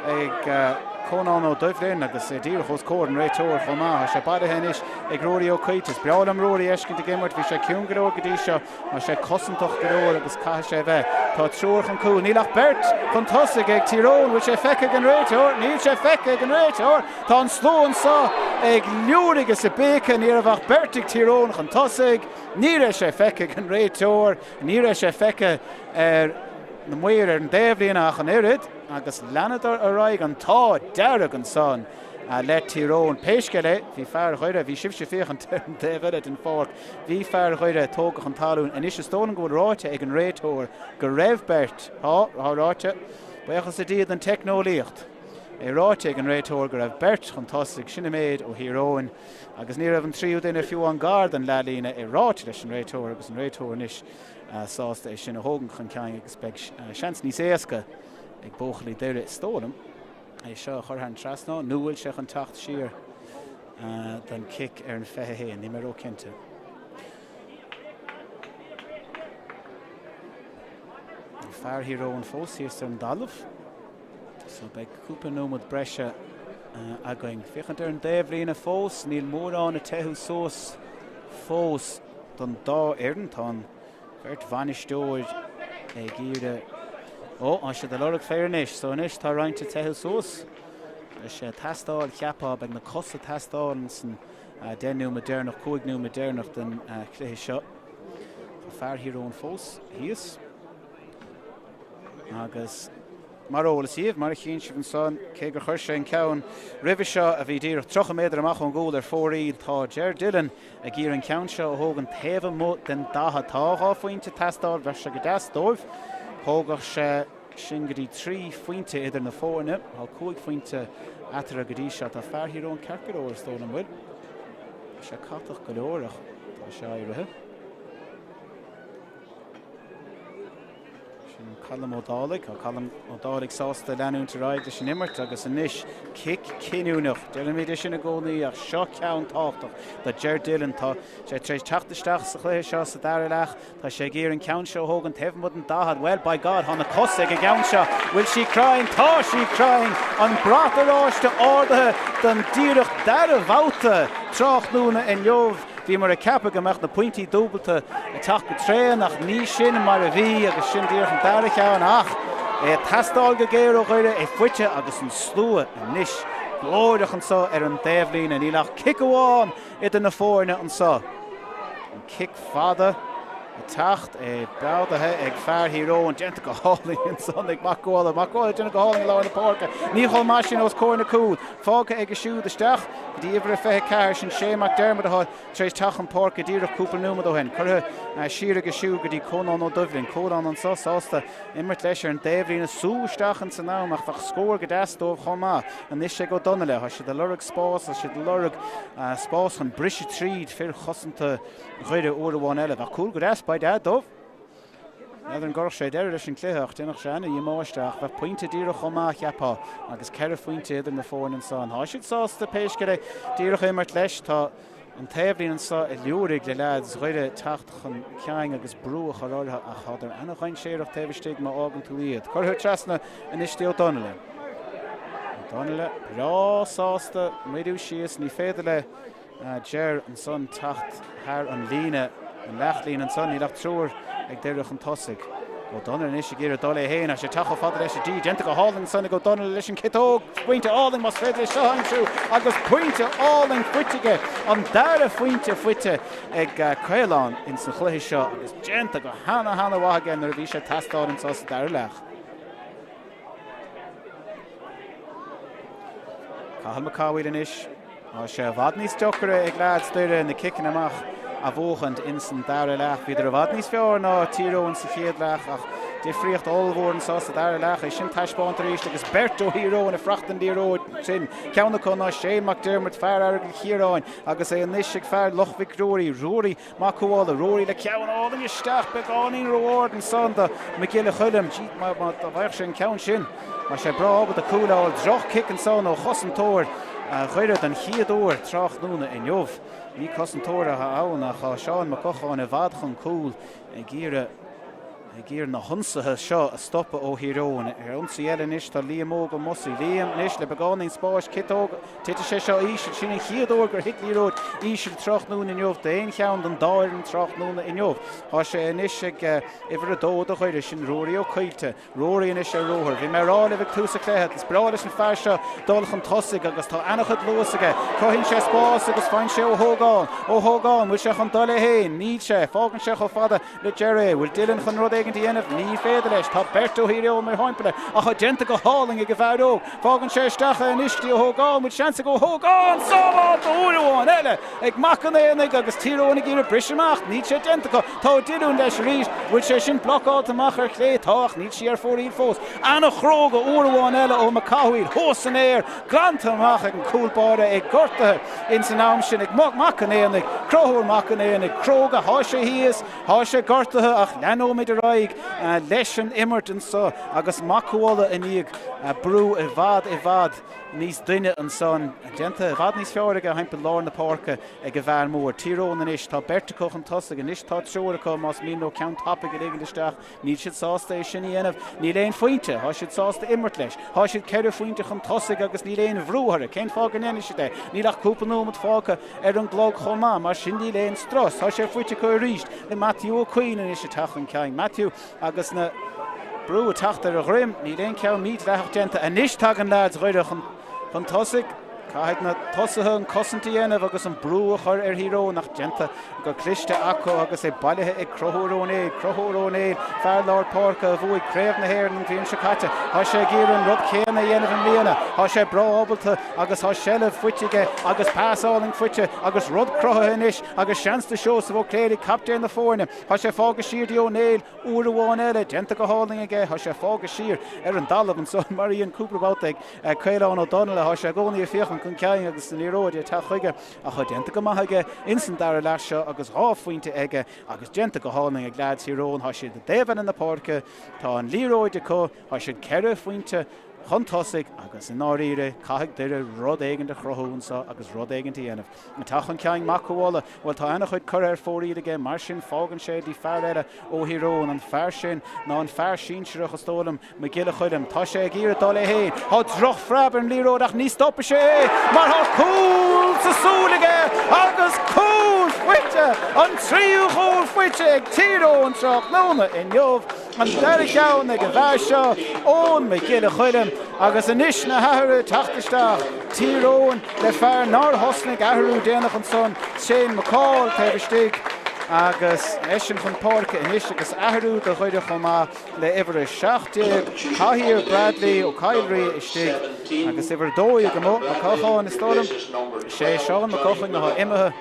ag Conán ó Dublin agus dír chus cór an réiteúir chomá sé bada henis ag róí ó chuitas breáil am róí eiscin de gimmart bhí sé ciún go go dtí seo má sé cosintach go agus cai sé bheith tá trúr chun cú nílach bert chun tosaigh ag Tír Eoghain bhfuil sé feice an réiteúir níl sé feice an réiteúir tá an sló an sá ag liúrigus a béca ní a bhah bertig Tír Eoghain chun tosaigh ní sé feice an réiteúir ní sé feice ar na muir ar an Daibhrín ach an irid agus leanadar a raig an tá dearag an son le Tír Eoghain péisceile bhí fearr chuide bhí sibh sé fíoch an Daibhide den fórc bhí fearr chuide tógach an talún an is stóna go ráite ag an réiteúir go raibh bert ráite buchas a díad an technolíocht é ráite ag an réiteúir go raibh bert chun tosaigh sinna méid ó Tír Eoghain agus ní raibh an tríú duine fiú an gard an lelína é ráite leis an réiteúir agus an réiteúir níos sásta é sin a hógan chun ceang agus beag seans níos éasca ag bóchalí deire stólam é seo chur an trasná nuail se an tacht siar den kick ar an fethe héin ní mar ó cinnte. Fearr Tír Eoghain fós híos an dalamh so beag cúpa nómad breise againn fichant ar an Daibhrín a fós níl mórán a teú sós fós don dá éireann tá Bert vanistóid ag gíre an sé de lorug féarnis so inis tá roinnte teú sós sé testáil cheappa ag na cosa testáil san dénú modernach cúignú modernach den chluiche seo Tá fearr Tír Eoghain fós híos agus mar óla síomh, mar chin si an son, cé gur chuir sé an ceann ribh seo a bhí dír 3 méadar amach an gúil ar fóraí tá Ger Dillon a gír an ceann seo ó thóg an taobh mó den datha táá faointe testáil bheith se go deasdóibh. Thógach sé sin go dtí 3 faointe idir na fórne, há 5 faointe atar a go dtí seo tá fearthíróin cearcaróir stóna muid. Se catach go leorach tá se áirithe. Callum O'Dálaigh, Callum O'Dálaigh sásta leanúnta ráid sin immert agus an níis cic cinúnach. Deirimiid sin na gcónaí ach seo ceann táchtach de Ger Dillon tá sé tréis teachtaisteach sa chluiche seo sa Darragh tá sé géar an ceann seo thóg an taobh mud an dahad. Well, by God, tháina cosaigh a ceann seo. Will she crying? Tá sí crying an brataráiste áirithe den díreach dar a bhauta Tráchtaire in Leomh. Bhí mar a ceapa go meach na pointí dúbalta a teach go tréan nach ní sin mar a bhí agus sin díoch an dar a cheann ach tastáil go géir ó ghuiire é fuite agus an slua a níis glóideach an sa ar an déimhlín a ní lech cic amháin idir na fórne an sa. An cic fada a tacht boudathe ag fearthíró an genta go hálaí an son ag macála genta go hálaí lá na pórca. Ní chol mar sin os cóir na cúd. Fága ag a siúd isteach, dí ibre fethe cair sin sé McDermott a tréis teach an pórca díreach cúpla númad ó hen. Curthe siar ag a siú go dtí cónán ó Dublin, cónán an sa sásta immert leis ar an déimhlín a súisteach an san nám ach fach scóir go deasdóibh chomá an níos sé go Donile. Tá sé de lurug spás, tá sé de lurug spás an brise tríd fir chosanta ghuiire uair bháin eile. Bach cúil go deas by dad dóibh. Iad an gorch sé deir leis an cléitheach dénach seanna i máisteach bheith pointe díreach chomá cheapá agus ceir faointe idir na fórne an san. Tá siad sásta péis go díreach immert leis tá an taobhlín an sa i leúraigh le leads ghuiire teachtach an ceang agus brúach a ráilthe a chadar anna chain séireach taobhiste má ágan tú iad. Curthe trasna in istí ó Donile. Donile rá sásta méadú síos ní féidir le Ger an son tacht thar an líne an lechlín an son ní lech trúr ag deireach an tosaigh. Go Donile is géir dóla héin a sé tacha fada leis dí genta go háling sanna go Donile leis an citóg pointe áling mas féidir seo haimsú agus pointe áling fuitige an dara fuinte fuite ag Céallaigh in san chluiche seo agus genta go hana bhaige nar bhí sé testáil an sa Darragh. Cathal Macáhuiid in isis á sé bhad níos deocra ag leads deireadh na kicin amach a bhóchant in san Darragh. Bhíidir a bhad níos fearr ná Tír Eoghain sa Ceallaigh ach difriocht allmhór an sa Darragh é sin taispáint a ríist agus Berto Híró in a frachtan díróid sin ceanna chun ná sé McDermott fear airg Chiaráin agus é an níos ag fear Lochvic Rory Macúála Rory le ceann áling isteach beáín roáir an sanda me gile chuilm a bhair sin ceann sin má sé brábad a cúláil droch kick an san ó chosantóir ghuiire an chiadúir Tráchtaire in Leomh. Ní cosantóir a ann a cha seán má cocháin a bhad chun cúil gír na hunsathe seo a stoppa ó Híróin ar ionsaí eile níos tá Liam ó go mosí Liam níos le beánaí spáis citóg tite sé seo ísir sin chiadúir gur hiclíróid ísir Tráchtaire in Leomh déon cheann don Doire an Tráchtaire in Leomh. Tá sé níos ag ifir a dód a chuidir sin Rory ó Cuilte Rory in is sé róthir. Bhí marrála bh túsa cléthe is brá leis an fear seo dulach an tosaigh agus tá annachchud luasaige chuhinn sé spás agus fáin sé ó thógáin bhfuil sé chun dul héin níd sé fágann sé cho fada le Jerry bhfuil Dylan chun rud DNF ní féidir leis tá Berto Híró mar haimpile a chu genta go háling ag go bhharó fágann sé stacha in istí ó thógáin mu seansa go thógáin sábhá do uairháin eile ag macanéananig agus tírónnig ar briseach ní sé genta go tá diún leis ríist bhfuil sé sin bloáil amach ar clétáach ní si ar fóí fós anna chróg go uairháin eile ó Macáhuiid hósan éir grantamach ag an cúlbáire ag gortathe in san nám sin ag macanéananig crothúir macanéananig cróga há sé híos há sé gortathe ach leanóid a raig leis an immert an sa agus macúála in íag brú i bhad níos duine an son genta bhad níos fearige a haimpel lár na párca ag go bhar mór Tír Eoghain in isis tá Bertacoch an tosaigh an isis tá treoracha más mí nó ceann tapig a isteach ní siad sásta é sin dhéanamh ní léon faointe há siad sásta immert leis há siad ceir faointe chun tosaigh agus ní léon bhrúthara cén fágan éine si ní lech cúpanómad fáca ar an glóg chomá mar sin ní léon stras há sé fuite chu ríist le Matthew O'Queen in is tachan ceang Matthew agus na brú a Tráchtaire a ghrim ní léon ceann míad leach genta a níos tagan lads roiide chun tosaigh Caithfidh na tosathe an cosanta dhéanamh agus an brú a chur híró nach genta go Cliste acu agus é bailithe ag crothúrónéil fear Lord Porca a bhuaigh Craobh na hhéir an bhíonn se caite. Tá sé gír an rud céanna dhéanamh an líana. Tá sé bra ábalta agus tá sellh fuitige agus pásáling fuite agus rud crotha inis agus seansta seo sa bh cléirigh captéin na fórne. Tá sé fága siar dí O'Neill uair amháin eile genta go háling aige. Tá sé fága siar an Dalata an son maríon cúplabáteag Céallaigh O'Donnell. Tá sé gcónaí a fiochan chun ceann agus an íróide tá chuige a chu genta go maithaige insan dar leis seo agus ráfuointe aige agus genta go háling ag lead tíróin. Tá siad de déhan in na Porca tá an líróide có tá siad ceire fuointe chuntásaigh agus in áíre caiigh deire rud éigean de chrothúnsa agus rud éigean dhéanamh. Na tachan ceang machála bhfuil tá ana chuid chur fóríad aige mar sin fágan sé dí fear éire ó hírón an fear sin ná an fear síseach a stólam me gile chuidem. Tá sé gíre dá le héin. Tá droch freabar an líródach ní stoppa sé mar tá cúil sa súlaige agus cúil fuite an tríú cúil fuite ag tíróin trach nóna in jobh an Derry ceann ag a bheith seo ón me gile chuidem agus inis na hathru Tráchtaire Tír Eoghain le fear nár hosnig ahrú déanach an son Shane McCall tebistig agus eisian chun Porca inis agus ahrú do chuide chumá le ibre 60 Cahir Bradley ó Cailrí istig agus ibre dói go mó a cácháin is tólam sé seán na cofing na imethe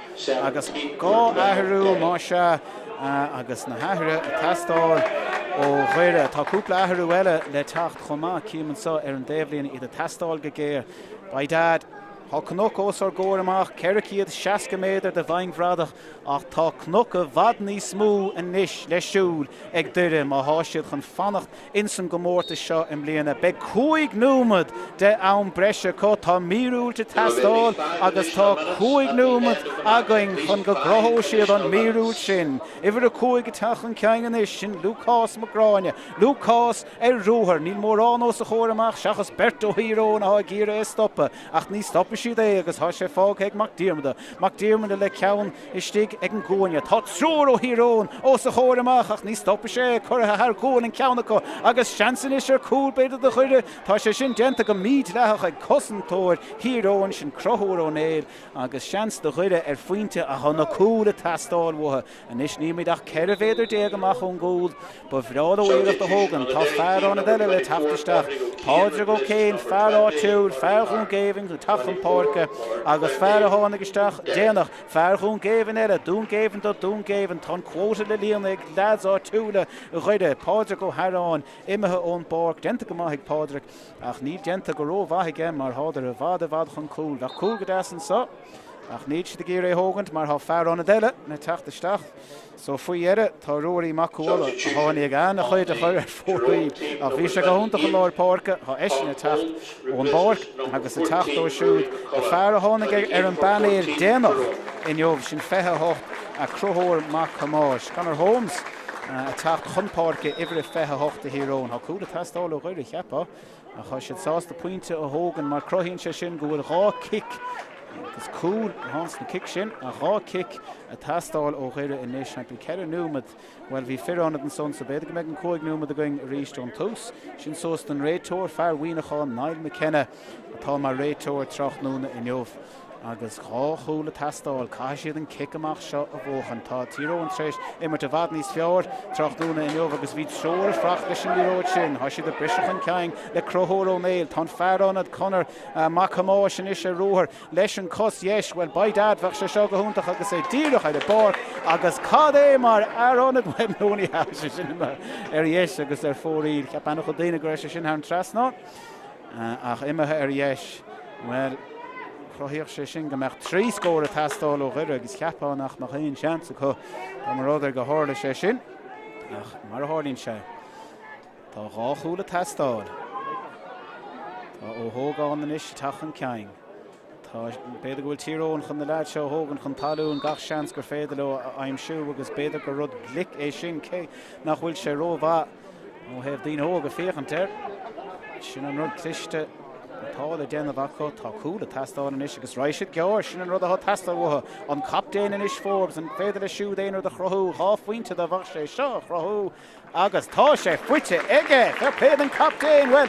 agus gá ahrú má se agus na hathru a tastáil ó chuire tá cúpla ahrú eile le tacht chumá címan sa an déhlíonn iad a tastáil go géir. By dad Tá cnoc os ar góir amach ceiricíad 60 méadar de bhainghradach ach tá cnoc a bhad ní smú in níis le siúl ag duire má háisiad chun fannacht insan go mórta seo im bliana. Be 5 númad de ann breise có tá míúilte tastáil agus tá 5 númad againn chun go grothó siad an míúil sin. Ifir a 5 tachan ceangan is sin Lucas Magráine. Lucas rúthar níl mór anós a chóir amach seachas Berto Hírón a gíre is stoppa ach ní stoppa siad é agus tá sé fág ag McDiarmada le ceann istig ag an gcóine. Tá trúr ó Hírón os a chóir amach ach ní stoppa sé chuirthe thar cóin an ceanna go agus seansan is ar cúil beidir de chuide tá sé sin genta go míd leach ag cosantóir Hírón sin crothúr O'Neill agus seans de chuide ar faointe a chuna cúla tastáil mthe an is níimiid ach ceir féidir déag amach ón gúil ba bhrád ó éireach de hógan tá fear anna deile le Tráchtaire Pádraig ó céin fear áitiúil fear chun géimhin go tachan Porca agus fear a tháinig isteach déanach fear chun géimhin eile dún géimhin do dún géimhin tá quóta le líana ag leads áitiúla a chuide Pádraig ó Harán imethe ón Borg genta go maith ag Pádraig ach ní genta go rómhaige mar háidir a bhd chun cúil ach cúil go deasan sa ach níd si de géir é hógant mar há fear anna deile na Tráchtaire so faoi éire tá ruirí macúla a tháinig ag anna chuid a chuir fóraí a bhí se go húnta go Lord Porca tá eisi na tacht ón Borg agus a tacht ó siúd a fear a tháinig ar an banéir déanach in jobh sin fethe hocht a crothóir mac chamáis Conor Holmes a tacht chun Porca ifir fethe hocht a Hírón tá cúla tastáil ó chuir cheappa a chu siad sásta pointe a hógan mar crothíonn sé sin go bhfuil rá kick agus cúl hans na kick sin a rá kick a tastáil ó chuire inis na ceir númad well bhí fearránad an son sa beidir go meid an 5 númad a going ríist ón tús sin sós den réitóir fear huioineáin Niall McKenna atá mar réitóir troch núna in jobh agus cháúla tastáil cai siad an kick amach seo a bhóchan tá Tíróin tréis immer a bhd níos fearr troch núna in jobh agus bhí seoir frach leis an líróid sin tá siad a brisechan ceing le crothóir O'Neill tá fearránad Conor Macamáis sin is sé rúthar leis an cos dhéis well by dad bheith sé seo go húntaach agus é díreach ar a bar agus cad é mar arránad webnúí he sin ar dhéis agus ar fóríd ceap annach go daine go éis sin an trasná ach imethe ar dhéis well crothíoch sé sin go meach 3 scóir a tastáil ó chuire agus ceapánach nach aon seansa chu tá mar rudidir go háirla sé sin ach mar hálíonn sé tá ráchúla tastáil tá ó thógáin inis tachan ceing tá beidir go bhfuil Tíróin chun na leid seo thógan chun talún gach seans gur féidir le aimimsú agus beidir go rud blic é sin cé nach bhfuil sé rómha ó hebh daoine óga féchantar sin an rud cliste tála déanamh acu tá cúla tastáil inis agus ráisiid geir sin an rud a tastáil mthe an captéin inis Forbes an féidir le siú déanaar de chrothú háfuointe de bhah sé seo chrothú agus tá sé fuite aige ar péad an captéin well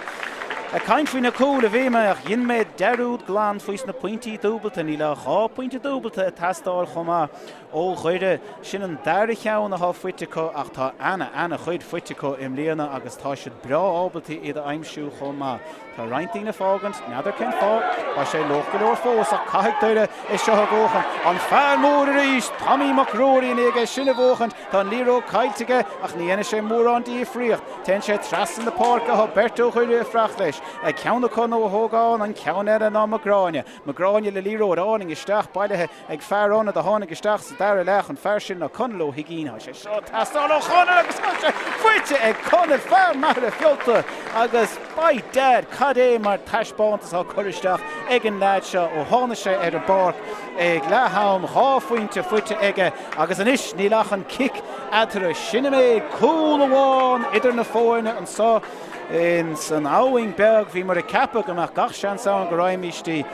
Caint faoin na cúil a bhí meach dhin méid deirúd glán faois na pointí dúbalta ní le 8 pointí dúbalta a tastáil chomá ó chuide sin an deir cheann a fuite có ach tá ana chuid fuite có im líana agus tá siad bra ábaltaí iad a aimsú chomá. Tá reintíí na fágant, neadidir cin fá, tá sé loch go leor fós ach caiig deire is seo a bhóchan. An fearr mór a ríis, Tommy McRory in ige sinna bhóchan, tá líró caiitige ach níana sé mór an díí fríocht. Ten sé tras in na párca ha Berto chuide a frach leis. Ag ceanna con ó thógáin an ceann ar an Magráine. Magráine le líró áning isteach bailithe ag fearrána a tháinig isteach sa deire lech an fearr sin na conló higína. Sé seo tastáil ó chona agus fuite ag conna fearr mar a fiolta agus by dad cad é mar taispántas á choristeach ag an leid seo ó tháina sé ar a barc ag letham háfuinte fuite aige agus an is ní lechan kick atara sinna méid cúil amháin idir na fóine an sá in san Owenbeg bhí mar a cappa goach gach sean saon go raimistí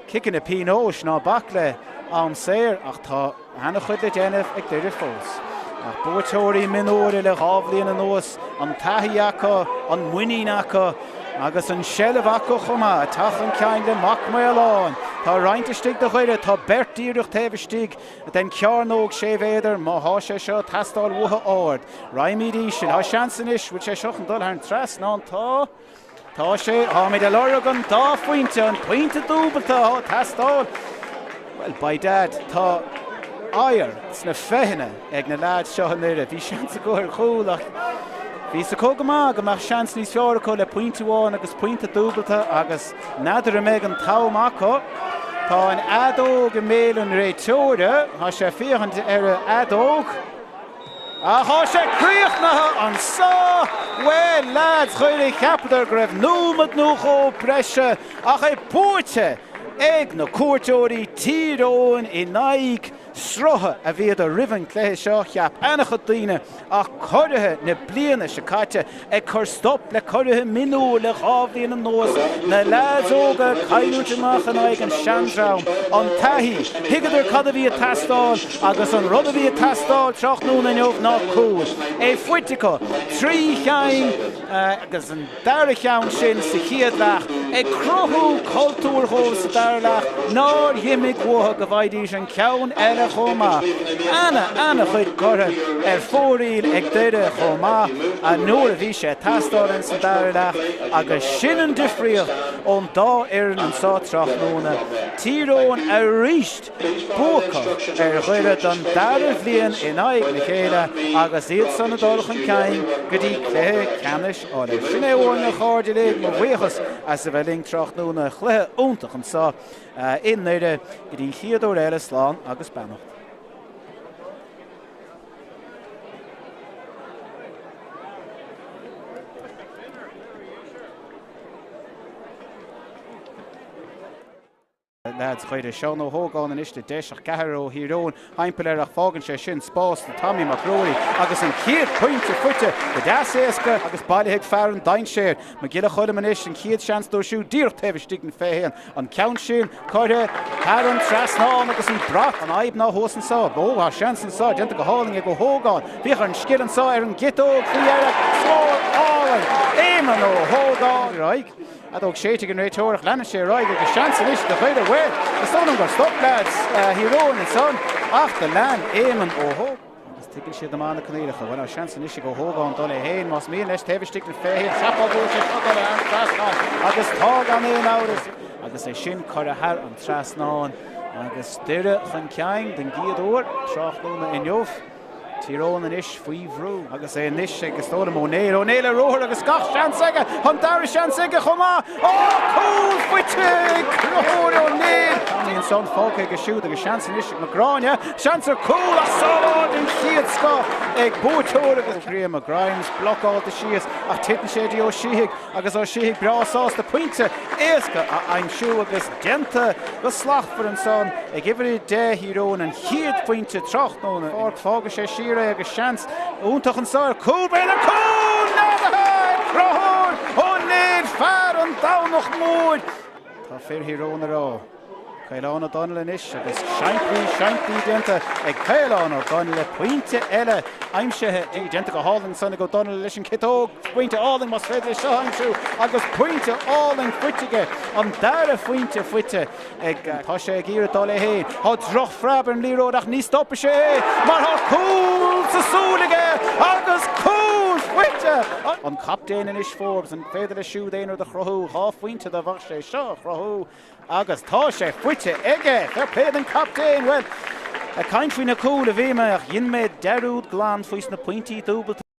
kicking a pínós ná bacla an séir ach tá hena chuid le déanamh ag deidir fós. Ach búirteoirí minúir le hábhlíon an nuas an taithí acu an muiní acu agus an sellh acu chumá a tachan ceann le mac méán. Tá reintistigh do chuide tá bertíireach taobhstig den cearnóg sé bhéidir má há sé seo tastáil mhutha áard. Raimídí sin á seansan is bhfuil sé seo an dul ar an tras ná tá sé háid a leragan dá faointe an pointe dúbalta á tastáil. Well, by dad, tá Air sna fehinne ag na leid seo nuire, bhí seans a go ar chúlach. Bhí sa cógamá go mar seans níos fearcha le pointúháin agus pointe dúbalta agus nadidir a méid an támacha. Tá an adóg a mélan réiteóide, há sé fíochant ar a adóg. A há sé críochnatha an sá, well lads chuide ceapadar go raibh númad nó breise ach é póirte ag na cuairteoirí Tír Eoghain i naig srotha a bhíad a rivan cléthe seo cheap anach daoine ach coirithe na bliana se caite ag chur stop le coirithe minú le chábhíon an nós na leadsóga caiúte amach an aig an seanrám an taithí higadidir cad a bhí a tastáil agus an rud a bhí a tastáil trachnún a neomh ná cúil é fuitico trí cheann agus an deire cheann sin sa chiad leach ag crothú cultúrthó sa deire leach ná dhiimig mhutha go bhaidís an ceann eile chomá. Anna chuid gotha ar fóríl ag deire chomá a nuair a bhí sé tastáil in sa deire leach agus sin an difríocht ón dá éireann an sá trachnúna. Tír Eoghain a ríist búcha ar chuide don deire bhliain in aig na chéile agus iad san na dulchan ceinn go dtí cléthe ceannis ála. Sin é bhhain na cháirde le mo bhuichas as a bheling trachnúna chluthe úntach an sá in nuire go dtí chiadú réile sláán agus beannacht. Lads chuide seo nó thógáin an iste deis ach ceathró híróin haimpel ach fágann sé sin Spórt na Tommy McRory agus an chéad pointe fuite go deaséasca agus bailithe ag fearr an dain séir me gile chuile man is an chéad seans dó siú díoch taobhstig na féhéan an ceann sin chuide thar an trasná agus an brat an aib ná hós an sá bó a seans an sá deanta go háling ag go thógáin bhí an skill an sá ar an gitóg faoiarach slór áhain éman ó thógáin raig adóg séite an réiteoirach lena sé raig agus seans an is de chuide bhfuil the son of stop lads, hero and son, after land, Eamon ó hó. Agus tuigil siad am anna canílacha, bhain á seansan is go thógáin dul é héin más míon leis taobhstig na féhéad sapabú sé focail an trasnáin agus tág an éon áras agus é sin chuir a thar an trasnáin agus duire chun ceann den giadúir trachnúna in neomh. Tír Eoghain an is faoi bhrú agus é níos agus tóla O'Neill a rothir agus gach seans aige chun dair seans aige chumá cúil fuite rothir O'Neill íon son fáca agus siúd agus seans an is Magráine seans ar cúil a sábhád in chiad sco ag búteoir agus crí Magráins blocáil de sios ach titan sé dí ó síigh agus ó síigh brásás de pointe éasca a aimsú agus denta go slachfar an son ag ibriú de Tír Eoghain an chiad pointe trachnúna fága sé siar agus seans úntach an sá cúil béna cúil nádathe crothúr O'Neill fearr an dánach móid tá fir Tír Eoghain ará Ceallaigh O'Donnell inis agus Shankly denta ag Ceallaigh O'Donnell pointe eile aimsethe denta go hálan sanna go Donnell leis an citóg pointe áling mas féidir seo aimsú agus pointe áling fuitige an dara pointe fuite ag tá sé ag íre dá le héin há droch freabar an líródach ní stoppa sé mar há cúl sa súlaige agus cúl fuite an captéin inis Forbes an féidir le siú déanaar de chrothú há pointe de bhar sé seo chrothú agus tá sé fuite ige fair play an captéin well a caiint faoin na cúl a bhí me ach dhin méid deirúd glán faois na pointí dúbal